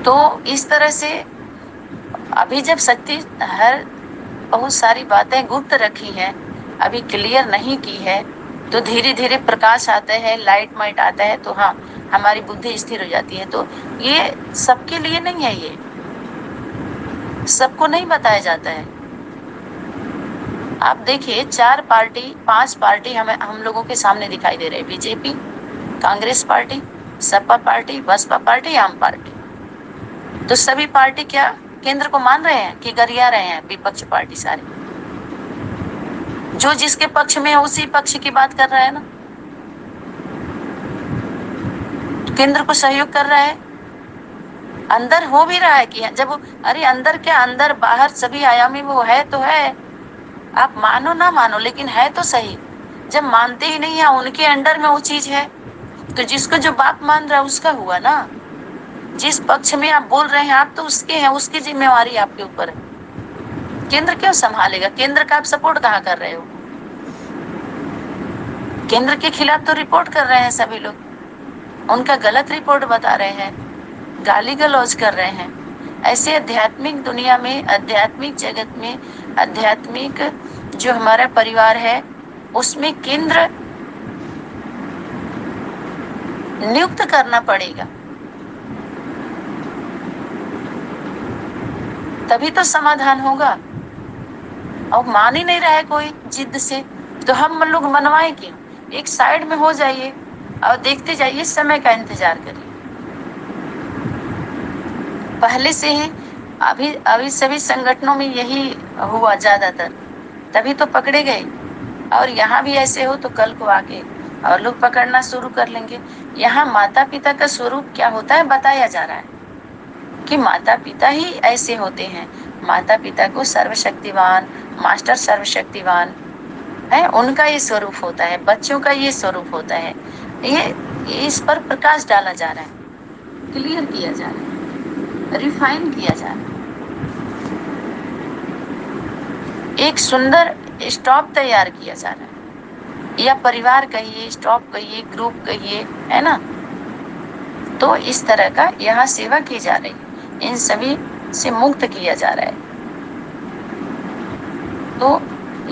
तो इस तरह से अभी जब शक्ति हर बहुत सारी बातें गुप्त रखी है, अभी क्लियर नहीं की है, तो धीरे धीरे प्रकाश आता है, लाइट माइट आता है, तो हाँ हमारी बुद्धि स्थिर हो जाती है। तो ये सबके लिए नहीं है, ये सबको नहीं बताया जाता है। आप देखिए 5 पार्टी हम लोगों के सामने दिखाई दे रहे हैं, BJP, Congress party, Sapa party, Basapa party, Aam party. तो सभी पार्टी क्या केंद्र को मान रहे हैं कि गरिया रहे हैं? विपक्ष पार्टी सारे, जो जिसके पक्ष में है उसी पक्ष की बात कर रहा है ना, केंद्र को सहयोग कर रहा है। अंदर हो भी रहा है कि जब अरे अंदर क्या, अंदर बाहर सभी आयामी वो है तो है, आप मानो ना मानो लेकिन है तो सही। जब मानते ही नहीं है, उनके अंडर में वो चीज है, तो जिसको जो बाप मान रहा है उसका हुआ ना। जिस पक्ष में आप बोल रहे हैं आप तो उसके हैं, उसकी जिम्मेवारी आपके ऊपर है। केंद्र क्यों संभालेगा? केंद्र का आप सपोर्ट कहाँ कर रहे हो? केंद्र के खिलाफ तो रिपोर्ट कर रहे हैं सभी लोग, उनका गलत रिपोर्ट बता रहे हैं, गाली गलौज कर रहे हैं। ऐसे आध्यात्मिक दुनिया में, आध्यात्मिक जगत में, आध्यात्मिक जो हमारा परिवार है उसमें केंद्र नियुक्त करना पड़ेगा, तभी तो समाधान होगा। और मान ही नहीं रहा है कोई जिद से, तो हम लोग मनवाए क्यों? एक साइड में हो जाइए और देखते जाइए, समय का इंतजार करिए। पहले से ही अभी सभी संगठनों में यही हुआ ज्यादातर, तभी तो पकड़े गए। और यहाँ भी ऐसे हो तो कल को आके और लोग पकड़ना शुरू कर लेंगे। यहाँ माता पिता का स्वरूप क्या होता है बताया जा रहा है। क्योंकि माता पिता ही ऐसे होते हैं। माता पिता को सर्वशक्तिवान, मास्टर सर्वशक्तिवान है, उनका ये स्वरूप होता है, बच्चों का ये स्वरूप होता है। ये इस पर प्रकाश डाला जा रहा है, क्लियर किया जा रहा है, रिफाइन किया जा रहा है। एक सुंदर स्टॉप तैयार किया जा रहा है, या परिवार कहिए, स्टॉप कहिए, ग्रुप कहिए, है ना। तो इस तरह का यहाँ सेवा की जा रही है, इन सभी से मुक्त किया जा रहा है। तो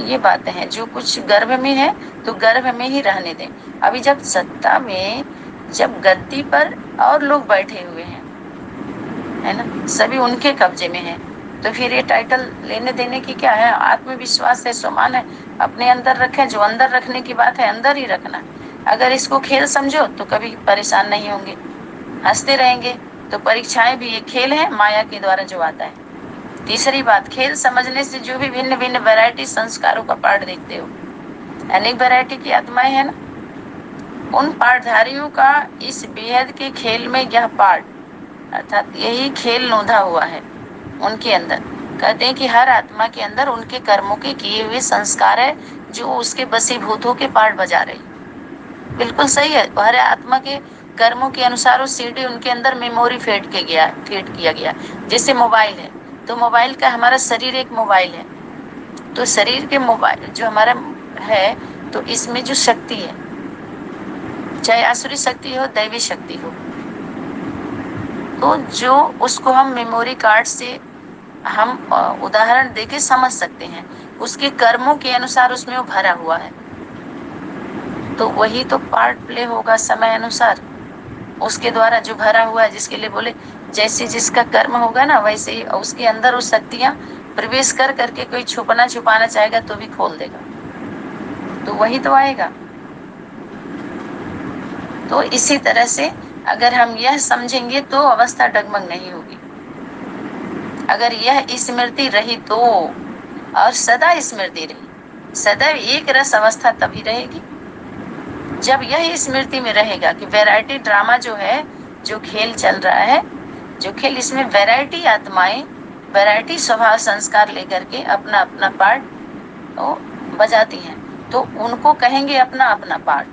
ये बातें हैं, जो कुछ गर्भ में है तो गर्भ में ही रहने दें। अभी जब सत्ता में, जब गद्दी पर और लोग बैठे हुए हैं, है ना, सभी उनके कब्जे में है, तो फिर ये टाइटल लेने देने की क्या है। आत्मविश्वास है, सम्मान है, अपने अंदर रखें। जो अंदर रखने की बात है, अंदर ही रखना। अगर इसको खेल समझो तो कभी परेशान नहीं होंगे, हंसते रहेंगे। तो परीक्षाएं भी एक खेल है, माया के द्वारा जो आता है। तीसरी बात, खेल समझने से जो भी भिन्न भिन्न वैरायटी संस्कारों का पाठ देखते हो, अनेक वैरायटी की आत्माएं है ना, उन पाठधारियों का इस बेहद के खेल में यह पाठ, अर्थात यही खेल नोधा हुआ है उनके अंदर। कहते हैं कि हर आत्मा के अंदर उनके कर्मों के किए हुए संस्कार है, जो उसके बसीभूत होके पाठ बजा रही। बिल्कुल सही है, हर आत्मा के कर्मों के अनुसार उस सीडी उनके अंदर मेमोरी फीड किया गया। जैसे मोबाइल है, तो मोबाइल का, हमारा शरीर एक मोबाइल है, तो शरीर के मोबाइल जो हमारा है, तो इसमें जो शक्ति है, चाहे आसुरी शक्ति हो, दैवी शक्ति हो, तो जो उसको हम मेमोरी कार्ड से हम उदाहरण देके समझ सकते हैं। उसके कर्मों के अनुसार उसमें वो भरा हुआ है, तो वही तो पार्ट प्ले होगा समय अनुसार, उसके द्वारा जो भरा हुआ है। जिसके लिए बोले, जैसे जिसका कर्म होगा ना, वैसे ही उसके अंदर वो शक्तियां प्रवेश कर करके, कोई छुपना छुपाना चाहेगा तो भी खोल देगा, तो वही तो आएगा। तो इसी तरह से अगर हम यह समझेंगे तो अवस्था डगमग नहीं होगी। अगर यह स्मृति रही तो, और सदा स्मृति रही, सदैव एक रस अवस्था तभी रहेगी जब यह स्मृति में रहेगा कि वैरायटी ड्रामा जो है, जो खेल चल रहा है, जो खेल, इसमें वैरायटी आत्माएं, वैरायटी स्वभाव संस्कार लेकर के अपना अपना पार्ट तो बजाती हैं, तो उनको कहेंगे अपना अपना पार्ट।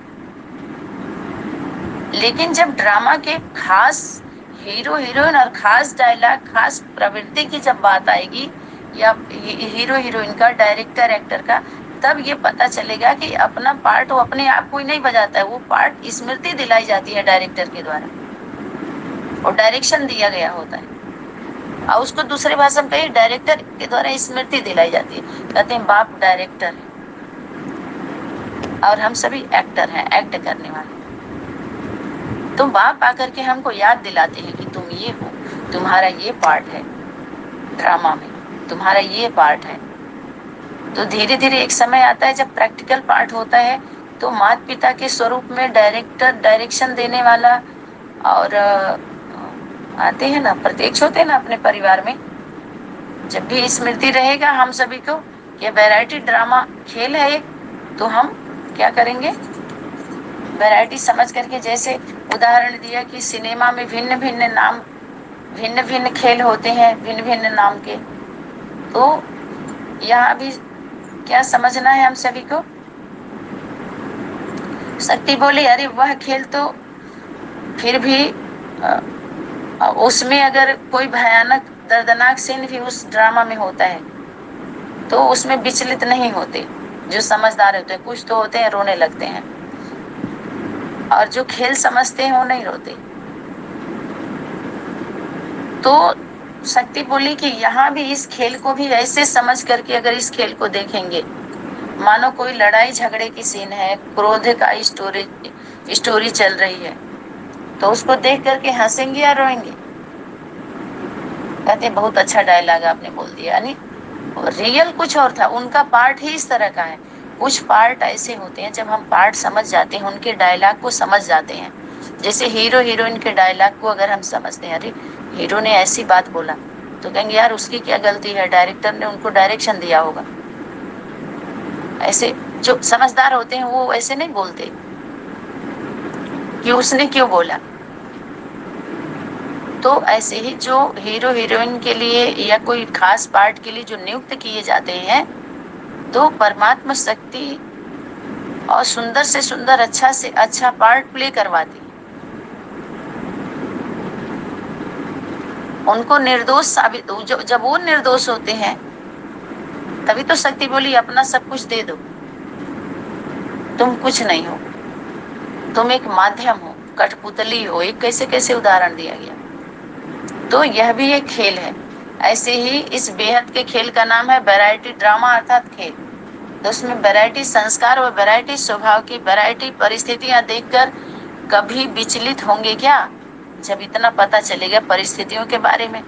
लेकिन जब ड्रामा के खास हीरो हीरोइन और खास डायलॉग, खास प्रवृत्ति की जब बात आएगी, या हीरो हीरोइन का, डायरेक्टर एक्टर का, तब ये पता चलेगा कि अपना पार्ट वो अपने आप को ही नहीं बजाता है, वो पार्ट स्मृति दिलाई जाती है डायरेक्टर के द्वारा, और डायरेक्शन दिया गया होता है। और उसको दूसरे भाषा में कहीं डायरेक्टर के द्वारा स्मृति दिलाई जाती है। कहते हैं बाप डायरेक्टर है और हम सभी एक्टर हैं, एक्ट करने वाले। तो बाप आकर के हमको याद दिलाते हैं कि तुम ये हो, तुम्हारा ये पार्ट है ड्रामा में, तुम्हारा ये पार्ट है। तो धीरे धीरे एक समय आता है जब प्रैक्टिकल पार्ट होता है, तो माता पिता के स्वरूप में डायरेक्टर, डायरेक्शन देने वाला, और आते हैं ना, प्रत्यक्ष होते हैं ना अपने परिवार में। जब भी स्मृति रहेगा हम सभी को, ये वैरायटी ड्रामा खेल है एक, तो हम क्या करेंगे, वैरायटी समझ करके, जैसे उदाहरण दिया कि सिनेमा में भिन्न भिन्न नाम, भिन्न भिन्न खेल होते हैं, भिन्न भिन्न नाम के। तो यहाँ भी क्या समझना है हम सभी को। शक्ति बोली, अरे वह खेल तो फिर भी उसमें अगर कोई भयानक दर्दनाक सीन भी उस ड्रामा में होता है, तो उसमें विचलित नहीं होते। जो समझदार होते हैं, कुछ तो होते हैं रोने लगते हैं, और जो खेल समझते हैं वो नहीं रोते। तो शक्ति बोली कि यहाँ भी इस खेल को भी ऐसे समझ करके अगर इस खेल को देखेंगे, मानो कोई लड़ाई झगड़े की सीन है, क्रोध का स्टोरी चल रही है, तो उसको देख करके हंसेंगे या रोएंगे। कहते बहुत अच्छा डायलॉग आपने बोल दिया, यानी रियल कुछ और था, उनका पार्ट ही इस तरह का है। कुछ पार्ट ऐसे होते हैं जब हम पार्ट समझ जाते हैं, उनके डायलॉग को समझ जाते हैं। जैसे हीरो हीरोइन के डायलॉग को अगर हम समझते हैं, अरे हीरो ने ऐसी बात बोला, तो कहेंगे यार उसकी क्या गलती है, डायरेक्टर ने उनको डायरेक्शन दिया होगा। ऐसे जो समझदार होते हैं वो ऐसे नहीं बोलते कि उसने क्यों बोला, तो ऐसे ही जो हीरो हीरोइन के लिए या कोई खास पार्ट के लिए जो नियुक्त किए जाते हैं, तो परमात्मा शक्ति और सुंदर से सुंदर, अच्छा से अच्छा पार्ट प्ले करवाती है। उनको निर्दोष साबित, जब वो निर्दोष होते हैं तभी तो शक्ति बोली अपना सब कुछ दे दो, तुम कुछ नहीं हो, तुम एक माध्यम हो, कठपुतली हो। एक कैसे कैसे उदाहरण दिया गया। तो यह भी एक खेल है। ऐसे ही इस बेहद के खेल का नाम है वैरायटी ड्रामा अर्थात खेल। तो उसमें वैरायटी संस्कार और वैरायटी स्वभाव की वैरायटी परिस्थितियां देखकर कभी विचलित होंगे क्या? जब इतना पता चलेगा परिस्थितियों के बारे में,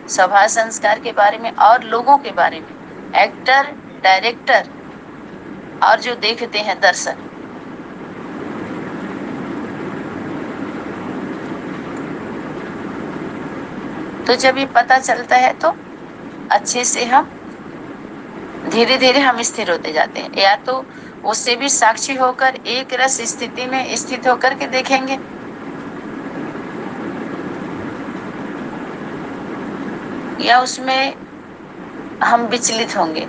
स्वभाव संस्कार के बारे में और लोगों के बारे में, एक्टर, डायरेक्टर और जो देखते हैं दर्शक। तो जब ये पता चलता है तो अच्छे से हम धीरे धीरे हम स्थिर होते जाते हैं। या तो उससे भी साक्षी होकर एक रस स्थिति में स्थित होकर के देखेंगे, या उसमें हम विचलित होंगे।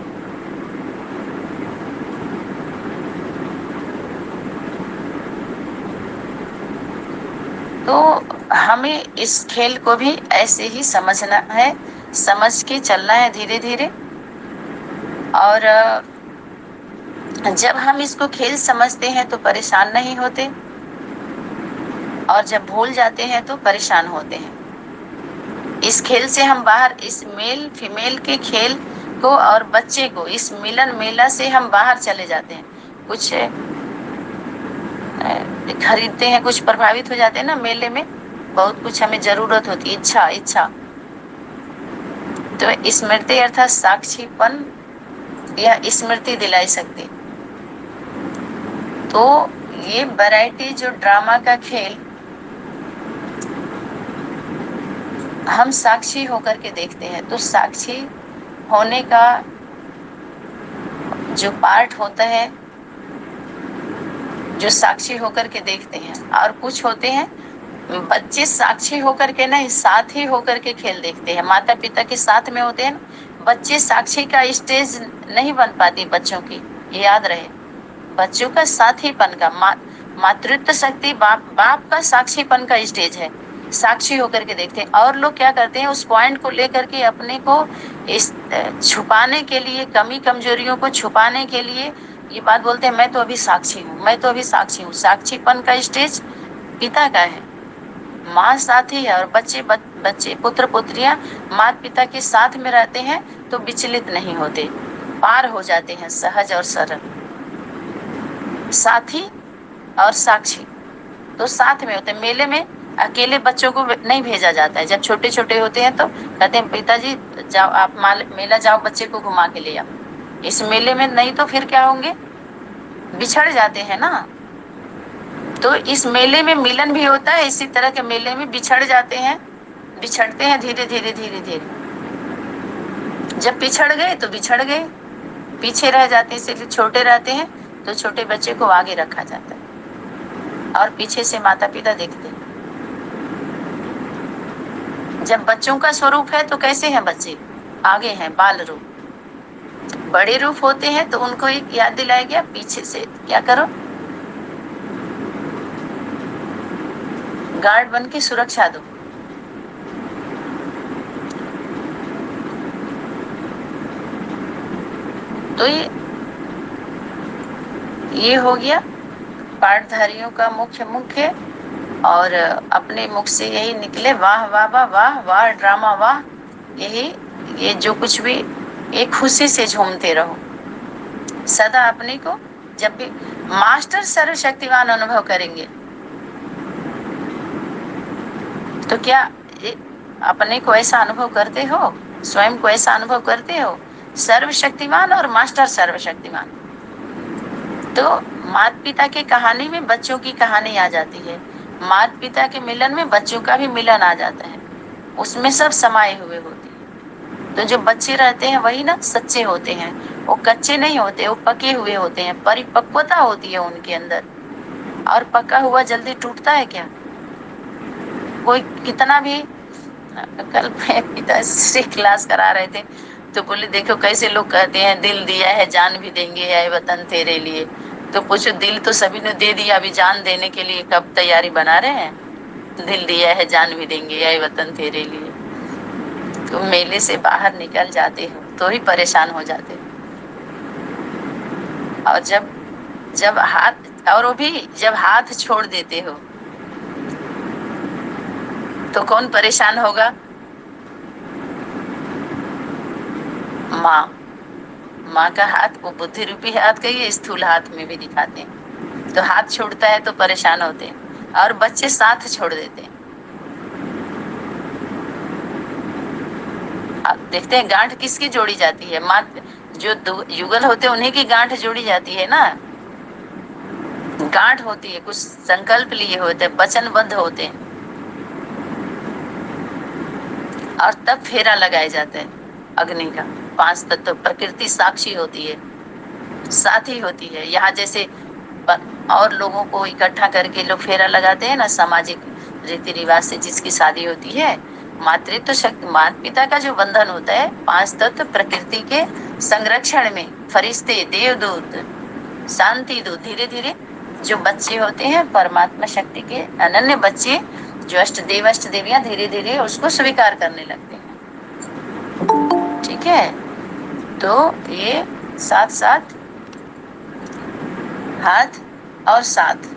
तो हमें इस खेल को भी ऐसे ही समझना है, समझ के चलना है धीरे धीरे। और जब हम इसको खेल समझते हैं तो परेशान नहीं होते, और जब भूल जाते हैं तो परेशान होते हैं। इस खेल से हम बाहर, इस मेल फीमेल के खेल को और बच्चे को, इस मिलन मेला से हम बाहर चले जाते हैं। कुछ खरीदते हैं, कुछ प्रभावित हो जाते हैं ना मेले में, बहुत कुछ हमें जरूरत होती है, इच्छा इच्छा। तो स्मृति अर्थात साक्षीपन या स्मृति दिलाई सकती। तो ये वैरायटी जो ड्रामा का खेल हम साक्षी होकर के देखते हैं, तो साक्षी होने का जो पार्ट होता है, जो साक्षी होकर के देखते हैं। और कुछ होते हैं बच्चे साक्षी होकर के नहीं, साथी होकर के खेल देखते हैं। माता पिता के साथ में होते हैं, बच्चे साक्षी का स्टेज नहीं बन पाती बच्चों की, याद रहे। बच्चों का साथीपन का, मातृत्व शक्ति बाप का साक्षीपन का स्टेज है, साक्षी होकर के देखते हैं। और लोग क्या करते हैं, उस पॉइंट को लेकर के अपने को इस छुपाने के लिए, कमी कमजोरियों को छुपाने के लिए ये बात बोलते हैं, मैं तो अभी साक्षी हूँ, मैं तो अभी साक्षी हूँ। साक्षीपन का स्टेज पिता का है, माँ साथी है, और बच्चे पुत्र पुत्रियां माता पिता के साथ में रहते हैं तो विचलित नहीं होते, पार हो जाते हैं सहज और सरल। साथी और साक्षी तो साथ में होते हैं। मेले में अकेले बच्चों को नहीं भेजा जाता है। जब छोटे छोटे होते हैं तो कहते हैं पिताजी जाओ आप मेला जाओ, बच्चे को घुमा के ले आओ। इस मेले में नहीं तो फिर क्या होंगे, बिछड़ जाते हैं ना। तो इस मेले में मिलन भी होता है, इसी तरह के मेले में बिछड़ जाते हैं, बिछड़ते हैं धीरे धीरे धीरे धीरे। जब पिछड़ गए तो बिछड़ गए, पीछे रह जाते हैं। इसलिए छोटे रहते हैं तो छोटे बच्चे को आगे रखा जाता है और पीछे से माता पिता देखते हैं। जब बच्चों का स्वरूप है तो कैसे हैं बच्चे, आगे हैं, बाल रूप। बड़े रूप होते हैं तो उनको एक याद दिलाया गया, पीछे से क्या करो, गार्ड बन के सुरक्षा दो। तो ये हो गया पाठधारियों का मुख्य। और अपने मुख से यही निकले, वाह वाह वाह वाह वाह ड्रामा वाह। यही ये जो कुछ भी, एक खुशी से झूमते रहो सदा अपने को। जब भी मास्टर सर्वशक्तिवान अनुभव करेंगे तो क्या अपने को ऐसा अनुभव करते हो, स्वयं को ऐसा अनुभव करते हो, सर्वशक्तिमान और मास्टर सर्वशक्तिमान। तो माता पिता की कहानी में बच्चों की कहानी आ जाती है, माता पिता के मिलन में बच्चों का भी मिलन आ जाता है, उसमें सब समाये हुए होते हैं। तो जो बच्चे रहते हैं वही ना सच्चे होते हैं, वो कच्चे नहीं होते, वो पके हुए होते हैं, परिपक्वता होती है उनके अंदर। और पका हुआ जल्दी टूटता है क्या? कोई कितना भी कल पिताश्री क्लास करा रहे थे तो बोले देखो कैसे लोग कहते हैं दिल दिया है जान भी देंगे है वतन तेरे लिए। तो पूछो दिल तो सभी ने दे दिया, अभी जान देने के लिए कब तैयारी बना रहे हैं? दिल दिया है जान भी देंगे है वतन तेरे लिए। तो मेले से बाहर निकल जाते हो तो ही परेशान हो जाते हो। और जब जब हाथ, और वो भी जब हाथ छोड़ देते हो तो कौन परेशान होगा? माँ। माँ का हाथ वो बुद्धि रूपी हाथ का ही स्थूल हाथ में भी दिखाते हैं। तो हाथ छोड़ता है तो परेशान होते हैं, और बच्चे साथ छोड़ देते हैं। आप देखते हैं गांठ किसकी जोड़ी जाती है? माँ। जो युगल होते हैं उन्हीं की गांठ जोड़ी जाती है ना। गांठ होती है, कुछ संकल्प लिए होते हैं, वचनबद्ध होते हैं, और तब फेरा लगाया जाता है अग्नि का। पांच तत्व प्रकृति साक्षी होती है, साथी होती है। यहाँ जैसे और लोगों को इकट्ठा करके लोग फेरा लगाते हैं ना, सामाजिक रीति रिवाज से जिसकी शादी होती है। मातृत्व शक्ति, माता पिता का जो बंधन होता है, पांच तत्व प्रकृति के संरक्षण में फरिश्ते, देवदूत, शांति दूत, धीरे धीरे जो बच्चे होते हैं परमात्मा शक्ति के अनन्य बच्चे, जो अष्ट देव अष्ट देवियां, धीरे धीरे उसको स्वीकार करने लगते हैं। ठीक है, तो ये साथ साथ हाथ और साथ,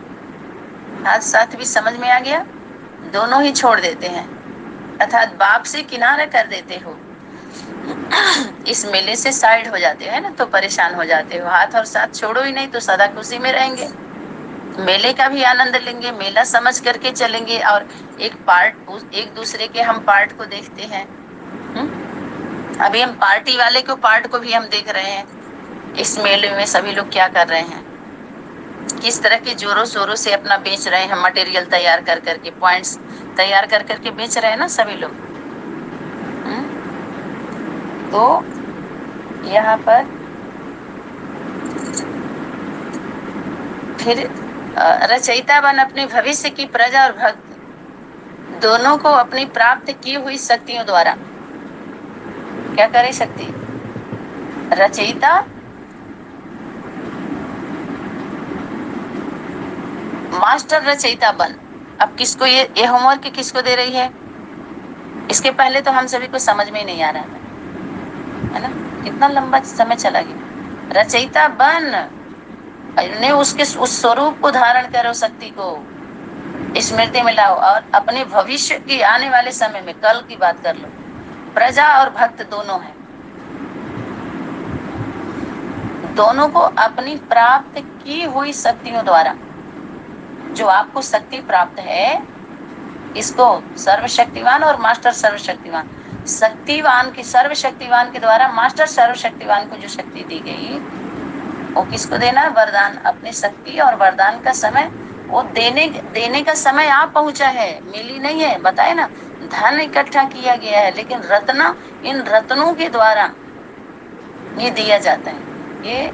हाथ साथ भी समझ में आ गया। दोनों ही छोड़ देते हैं, अर्थात बाप से किनारा कर देते हो। इस मेले से साइड हो जाते हैं ना तो परेशान हो जाते हो। हाथ और साथ छोड़ो ही नहीं तो सदा खुशी में रहेंगे, मेले का भी आनंद लेंगे, मेला समझ करके चलेंगे। और एक पार्ट, एक दूसरे के हम पार्ट को देखते हैं। अभी हम पार्टी वाले को पार्ट को भी हम देख रहे हैं। इस मेले में सभी लोग क्या कर रहे हैं, किस तरह के जोरों शोरों से अपना बेच रहे हैं, मटेरियल तैयार कर करके, पॉइंट्स तैयार कर करके बेच रहे हैं ना सभी लोग। तो यहाँ पर फिर रचयिता बन अपने भविष्य की प्रजा और भक्त दोनों को अपनी प्राप्त की हुई शक्तियों द्वारा क्या करे? शक्ति रचयिता, मास्टर रचयिता बन। अब किसको ये होमवर्क किसको दे रही है? इसके पहले तो हम सभी को समझ में ही नहीं आ रहा था, है ना? कितना लंबा समय चला गया। रचयिता बन, ने उसके उस स्वरूप को धारण करो, शक्ति को स्मृति में लाओ, और अपने भविष्य की आने वाले समय में, कल की बात कर लो। प्रजा और भक्त दोनों हैं, दोनों को अपनी प्राप्त की हुई शक्तियों द्वारा, जो आपको शक्ति प्राप्त है, इसको सर्वशक्तिवान और मास्टर सर्वशक्तिवान, शक्तिवान की सर्वशक्तिवान के द्वारा मास्टर सर्वशक्तिवान को जो शक्ति दी गई, वो किसको देना? वरदान। अपनी शक्ति और वरदान का समय वो देने का समय आ पहुंचा है, मिली नहीं है। बताए ना, धन इकट्ठा किया गया है, लेकिन इन रत्नों के द्वारा ये दिया जाता है। ये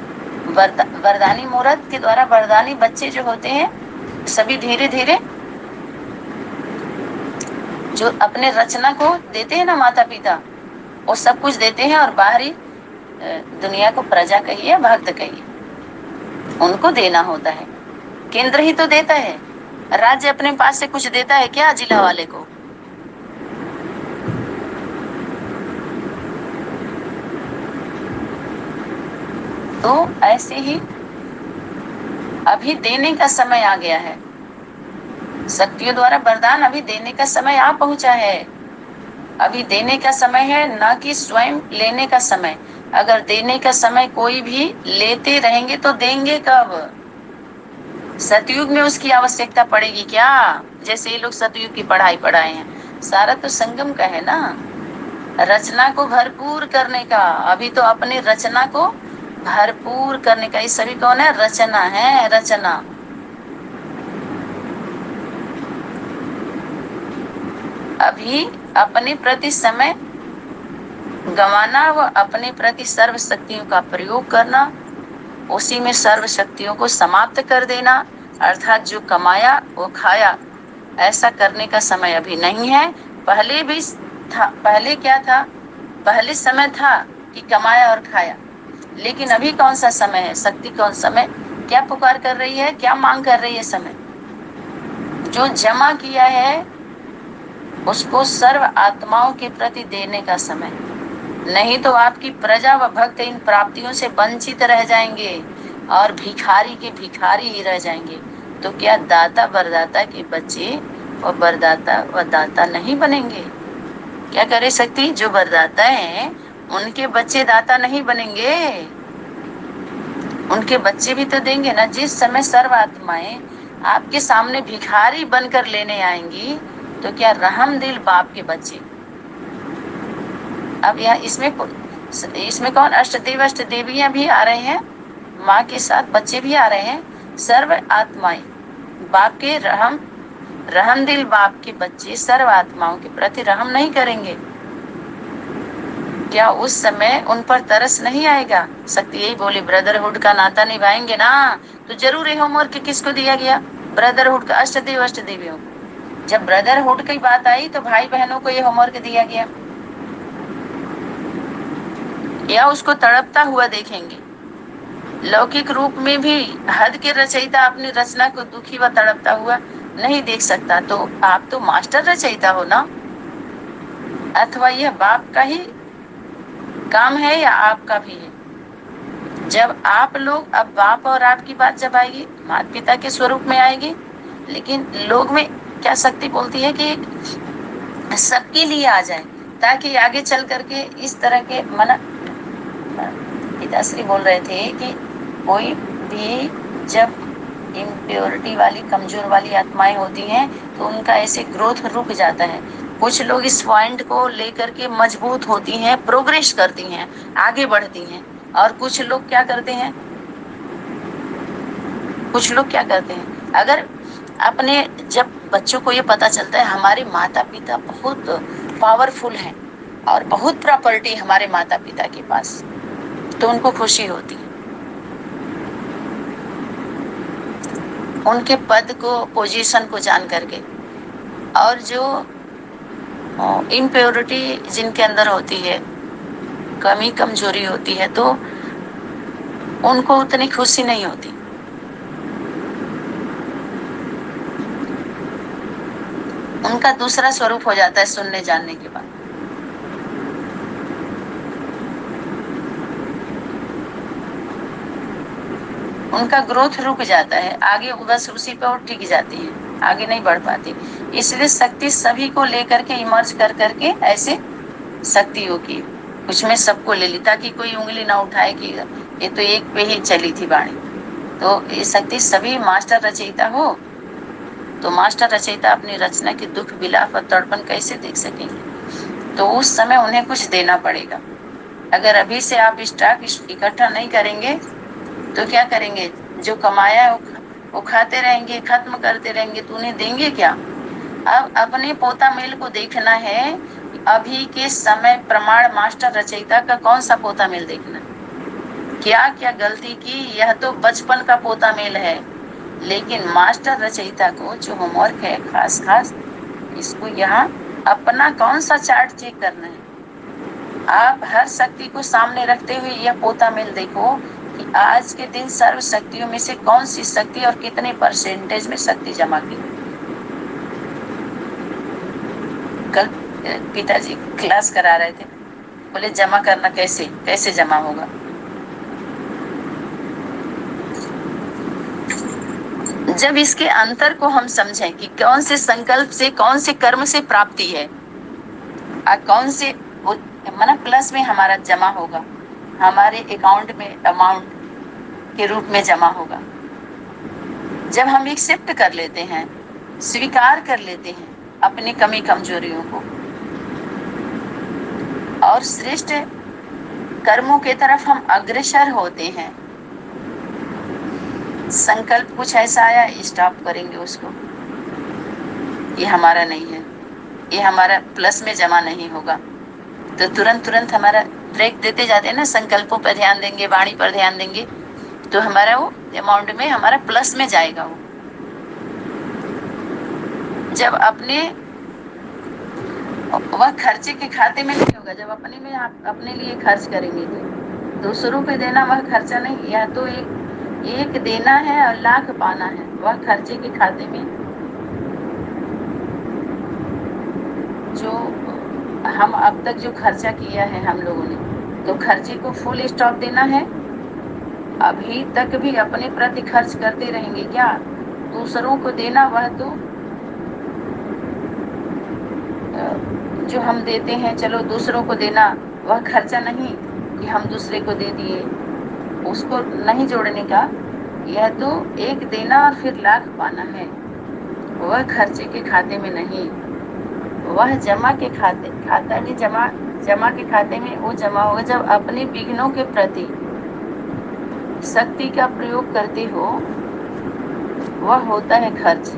वरदानी मुहूर्त के द्वारा वरदानी बच्चे जो होते हैं, सभी धीरे धीरे जो अपने रचना को देते हैं ना माता पिता, वो सब कुछ देते हैं। और बाहरी दुनिया को प्रजा कहिए, भक्त कहिए, उनको देना होता है। केंद्र ही तो देता है, राज्य अपने पास से कुछ देता है क्या जिला वाले को? तो ऐसे ही अभी देने का समय आ गया है, शक्तियों द्वारा वरदान अभी देने का समय आ पहुंचा है। अभी देने का समय है, ना कि स्वयं लेने का समय। अगर देने का समय कोई भी लेते रहेंगे तो देंगे कब? सतयुग में उसकी आवश्यकता पड़ेगी क्या? जैसे ये लोग सतयुग की पढ़ाई पढ़ाए हैं, सारा तो संगम का है ना, रचना को भरपूर करने का। अभी तो अपनी रचना को भरपूर करने का। ये सभी कौन है? रचना है, रचना। अभी अपने प्रति समय गंवाना व अपने प्रति सर्व शक्तियों का प्रयोग करना, उसी में सर्व शक्तियों को समाप्त कर देना, अर्थात जो कमाया वो खाया, ऐसा करने का समय अभी नहीं है। पहले भी था, पहले क्या था, पहले समय था कि कमाया और खाया, लेकिन अभी कौन सा समय है, शक्ति कौन समय क्या पुकार कर रही है, क्या मांग कर रही है, समय जो जमा किया है उसको सर्व आत्माओं के प्रति देने का समय। नहीं तो आपकी प्रजा व भक्त इन प्राप्तियों से वंचित रह जाएंगे और भिखारी के भिखारी ही रह जाएंगे। तो क्या दाता वरदाता के बच्चे और वरदाता व दाता नहीं बनेंगे? क्या करे शक्ति, जो वरदाता हैं उनके बच्चे दाता नहीं बनेंगे? उनके बच्चे भी तो देंगे ना। जिस समय सर्व आत्माएं आपके सामने भिखारी बनकर लेने आएंगी, तो क्या रहम दिल बाप के बच्चे, अब यहाँ इसमें कौन, अष्टदेव अष्ट देवियां भी आ रहे हैं, माँ के साथ बच्चे भी आ रहे हैं। सर्व आत्माएं बाप के रहम दिल बाप के बच्चे सर्व आत्माओं के प्रति रहम नहीं करेंगे, क्या उस समय उन पर तरस नहीं आएगा? शक्ति यही बोली, ब्रदरहुड का नाता निभाएंगे ना, तो जरूर ये होमवर्क किसको दिया गया? ब्रदरहुड का, अष्टदेव अष्ट देवियों को। जब ब्रदरहुड की बात आई तो भाई बहनों को ये होमवर्क दिया गया, या उसको तड़पता हुआ देखेंगे? लौकिक रूप में भी हद के रचयिता अपनी रचना को दुखी व तड़पता हुआ नहीं देख सकता, तो आप तो मास्टर रचयिता हो ना। अथवा यह बाप का ही काम है या आपका भी है? जब आप लोग, अब बाप और आपकी बात जब आएगी, माता पिता के स्वरूप में आएगी, लेकिन लोग में क्या शक्ति बोलती है कि सबके लिए आ जाए, ताकि आगे चल करके इस तरह के मन। पिताश्री बोल रहे थे कि कोई भी जब इम्प्योरिटी वाली, कमजोर वाली आत्माएं होती हैं तो उनका ऐसे ग्रोथ रुक जाता है। कुछ लोग इस पॉइंट को लेकर के मजबूत होती हैं, प्रोग्रेस करती हैं, आगे बढ़ती हैं, और कुछ लोग क्या करते हैं, अगर अपने, जब बच्चों को ये पता चलता है हमारे माता पिता बहुत पावरफुल हैं और बहुत प्रॉपर्टी हमारे माता पिता के पास, तो उनको खुशी होती है, उनके पद को, पोजीशन को जान करके। और जो इम्प्योरिटी जिनके अंदर होती है, कमी कमजोरी होती है, तो उनको उतनी खुशी नहीं होती। उनका दूसरा स्वरूप हो जाता है सुनने जानने के बाद। उनका ग्रोथ रुक जाता है, आगे बस उसी पे वो टिक जाती है, आगे नहीं बढ़ पाती। इसलिए शक्ति सभी को लेकर के इमर्ज कर करके ऐसे शक्तियों की उसमें सबको ले ली, ताकि कोई उंगली ना उठाए कि ये तो एक पे ही चली थी वाणी। तो ये शक्ति सभी मास्टर रचयिता हो, तो मास्टर रचयिता अपनी रचना की दुख विलाप और तड़पन कैसे देख सकेंगे? तो उस समय उन्हें कुछ देना पड़ेगा। अगर अभी से आप स्टॉक इकट्ठा नहीं करेंगे तो क्या करेंगे? जो कमाया वो खाते रहेंगे, खत्म करते रहेंगे, तो उन्हें देंगे क्या? अब अपने पोता मेल को देखना है। अभी के समय प्रमाण मास्टर रचयिता का कौन सा पोता मेल देखना है? क्या क्या गलती की, यह तो बचपन का पोता मेल है, लेकिन मास्टर रचयिता को जो होमवर्क है खास इसको यहाँ अपना कौन सा चार्ट चेक करना है। आप हर शक्ति को सामने रखते हुए यह पोता मेल देखो कि आज के दिन सर्व शक्तियों में से कौन सी शक्ति और कितने परसेंटेज में शक्ति जमा की। कल पिताजी क्लास करा रहे थे, बोले जमा करना कैसे जमा होगा। जब इसके अंतर को हम समझें कि कौन से संकल्प से, कौन से कर्म से प्राप्ति है और कौन से माना प्लस में हमारा जमा होगा, हमारे अकाउंट में अमाउंट के रूप में जमा होगा। जब हम एक्सेप्ट कर लेते हैं, स्वीकार कर लेते हैं अपनी कमी कमजोरियों को और श्रेष्ठ कर्मों के तरफ हम अग्रसर होते हैं। संकल्प कुछ ऐसा आया, स्टॉप करेंगे उसको, ये हमारा नहीं है, ये हमारा प्लस में जमा नहीं होगा, तो तुरंत हमारा ब्रेक देते जाते हैं ना। संकल्पों पर ध्यान देंगे, वाणी पर ध्यान देंगे, तो हमारा वो अमाउंट में हमारा प्लस में जाएगा। वो जब अपने वह खर्चे के खाते में नहीं होगा। जब अपने में आप अपने लिए खर्च करेंगे तो दूसरों पे देना वह खर्चा नहीं। यह तो एक देना है और लाख पाना है। वह खर्चे के खाते में जो हम अब तक जो खर्चा किया है हम लोगों ने, तो खर्चे को फुल स्टॉप देना है। अभी तक भी अपने प्रति खर्च करते रहेंगे क्या? दूसरों को देना वह तो जो हम देते हैं, चलो दूसरों को देना वह खर्चा नहीं कि हम दूसरे को दे दिए, उसको नहीं जोड़ने का। यह तो एक देना और फिर लाख पाना है। वह खर्चे के खाते में नहीं, वह जमा के खाता नहीं, जमा के खाते में वो जमा होगा जब अपने विघ्नों के प्रति शक्ति का प्रयोग करते हो। वह होता है खर्च।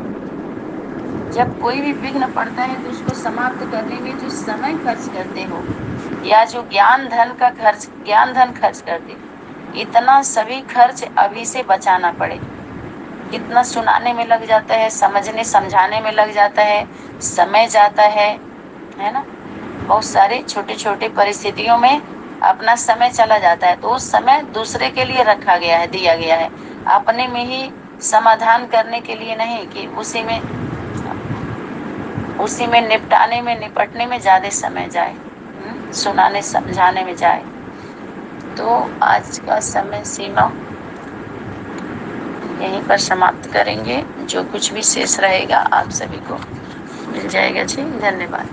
जब कोई भी विघ्न पड़ता है तो उसको समाप्त करने में जो समय खर्च करते हो, या जो ज्ञान धन खर्च करते हो, इतना सभी खर्च अभी से बचाना पड़े। कितना सुनाने में लग जाता है, समझने समझाने में लग जाता है, समय जाता है ना। बहुत सारे छोटे छोटे परिस्थितियों में अपना समय चला जाता है, तो उस समय दूसरे के लिए रखा गया है, दिया गया है। अपने में ही समाधान करने के लिए नहीं कि उसी में निपटने में ज्यादा समय जाए, सुनाने समझाने में जाए। तो आज का समय सीमा यहीं पर समाप्त करेंगे। जो कुछ भी शेष रहेगा आप सभी को मिल जाएगा जी। धन्यवाद।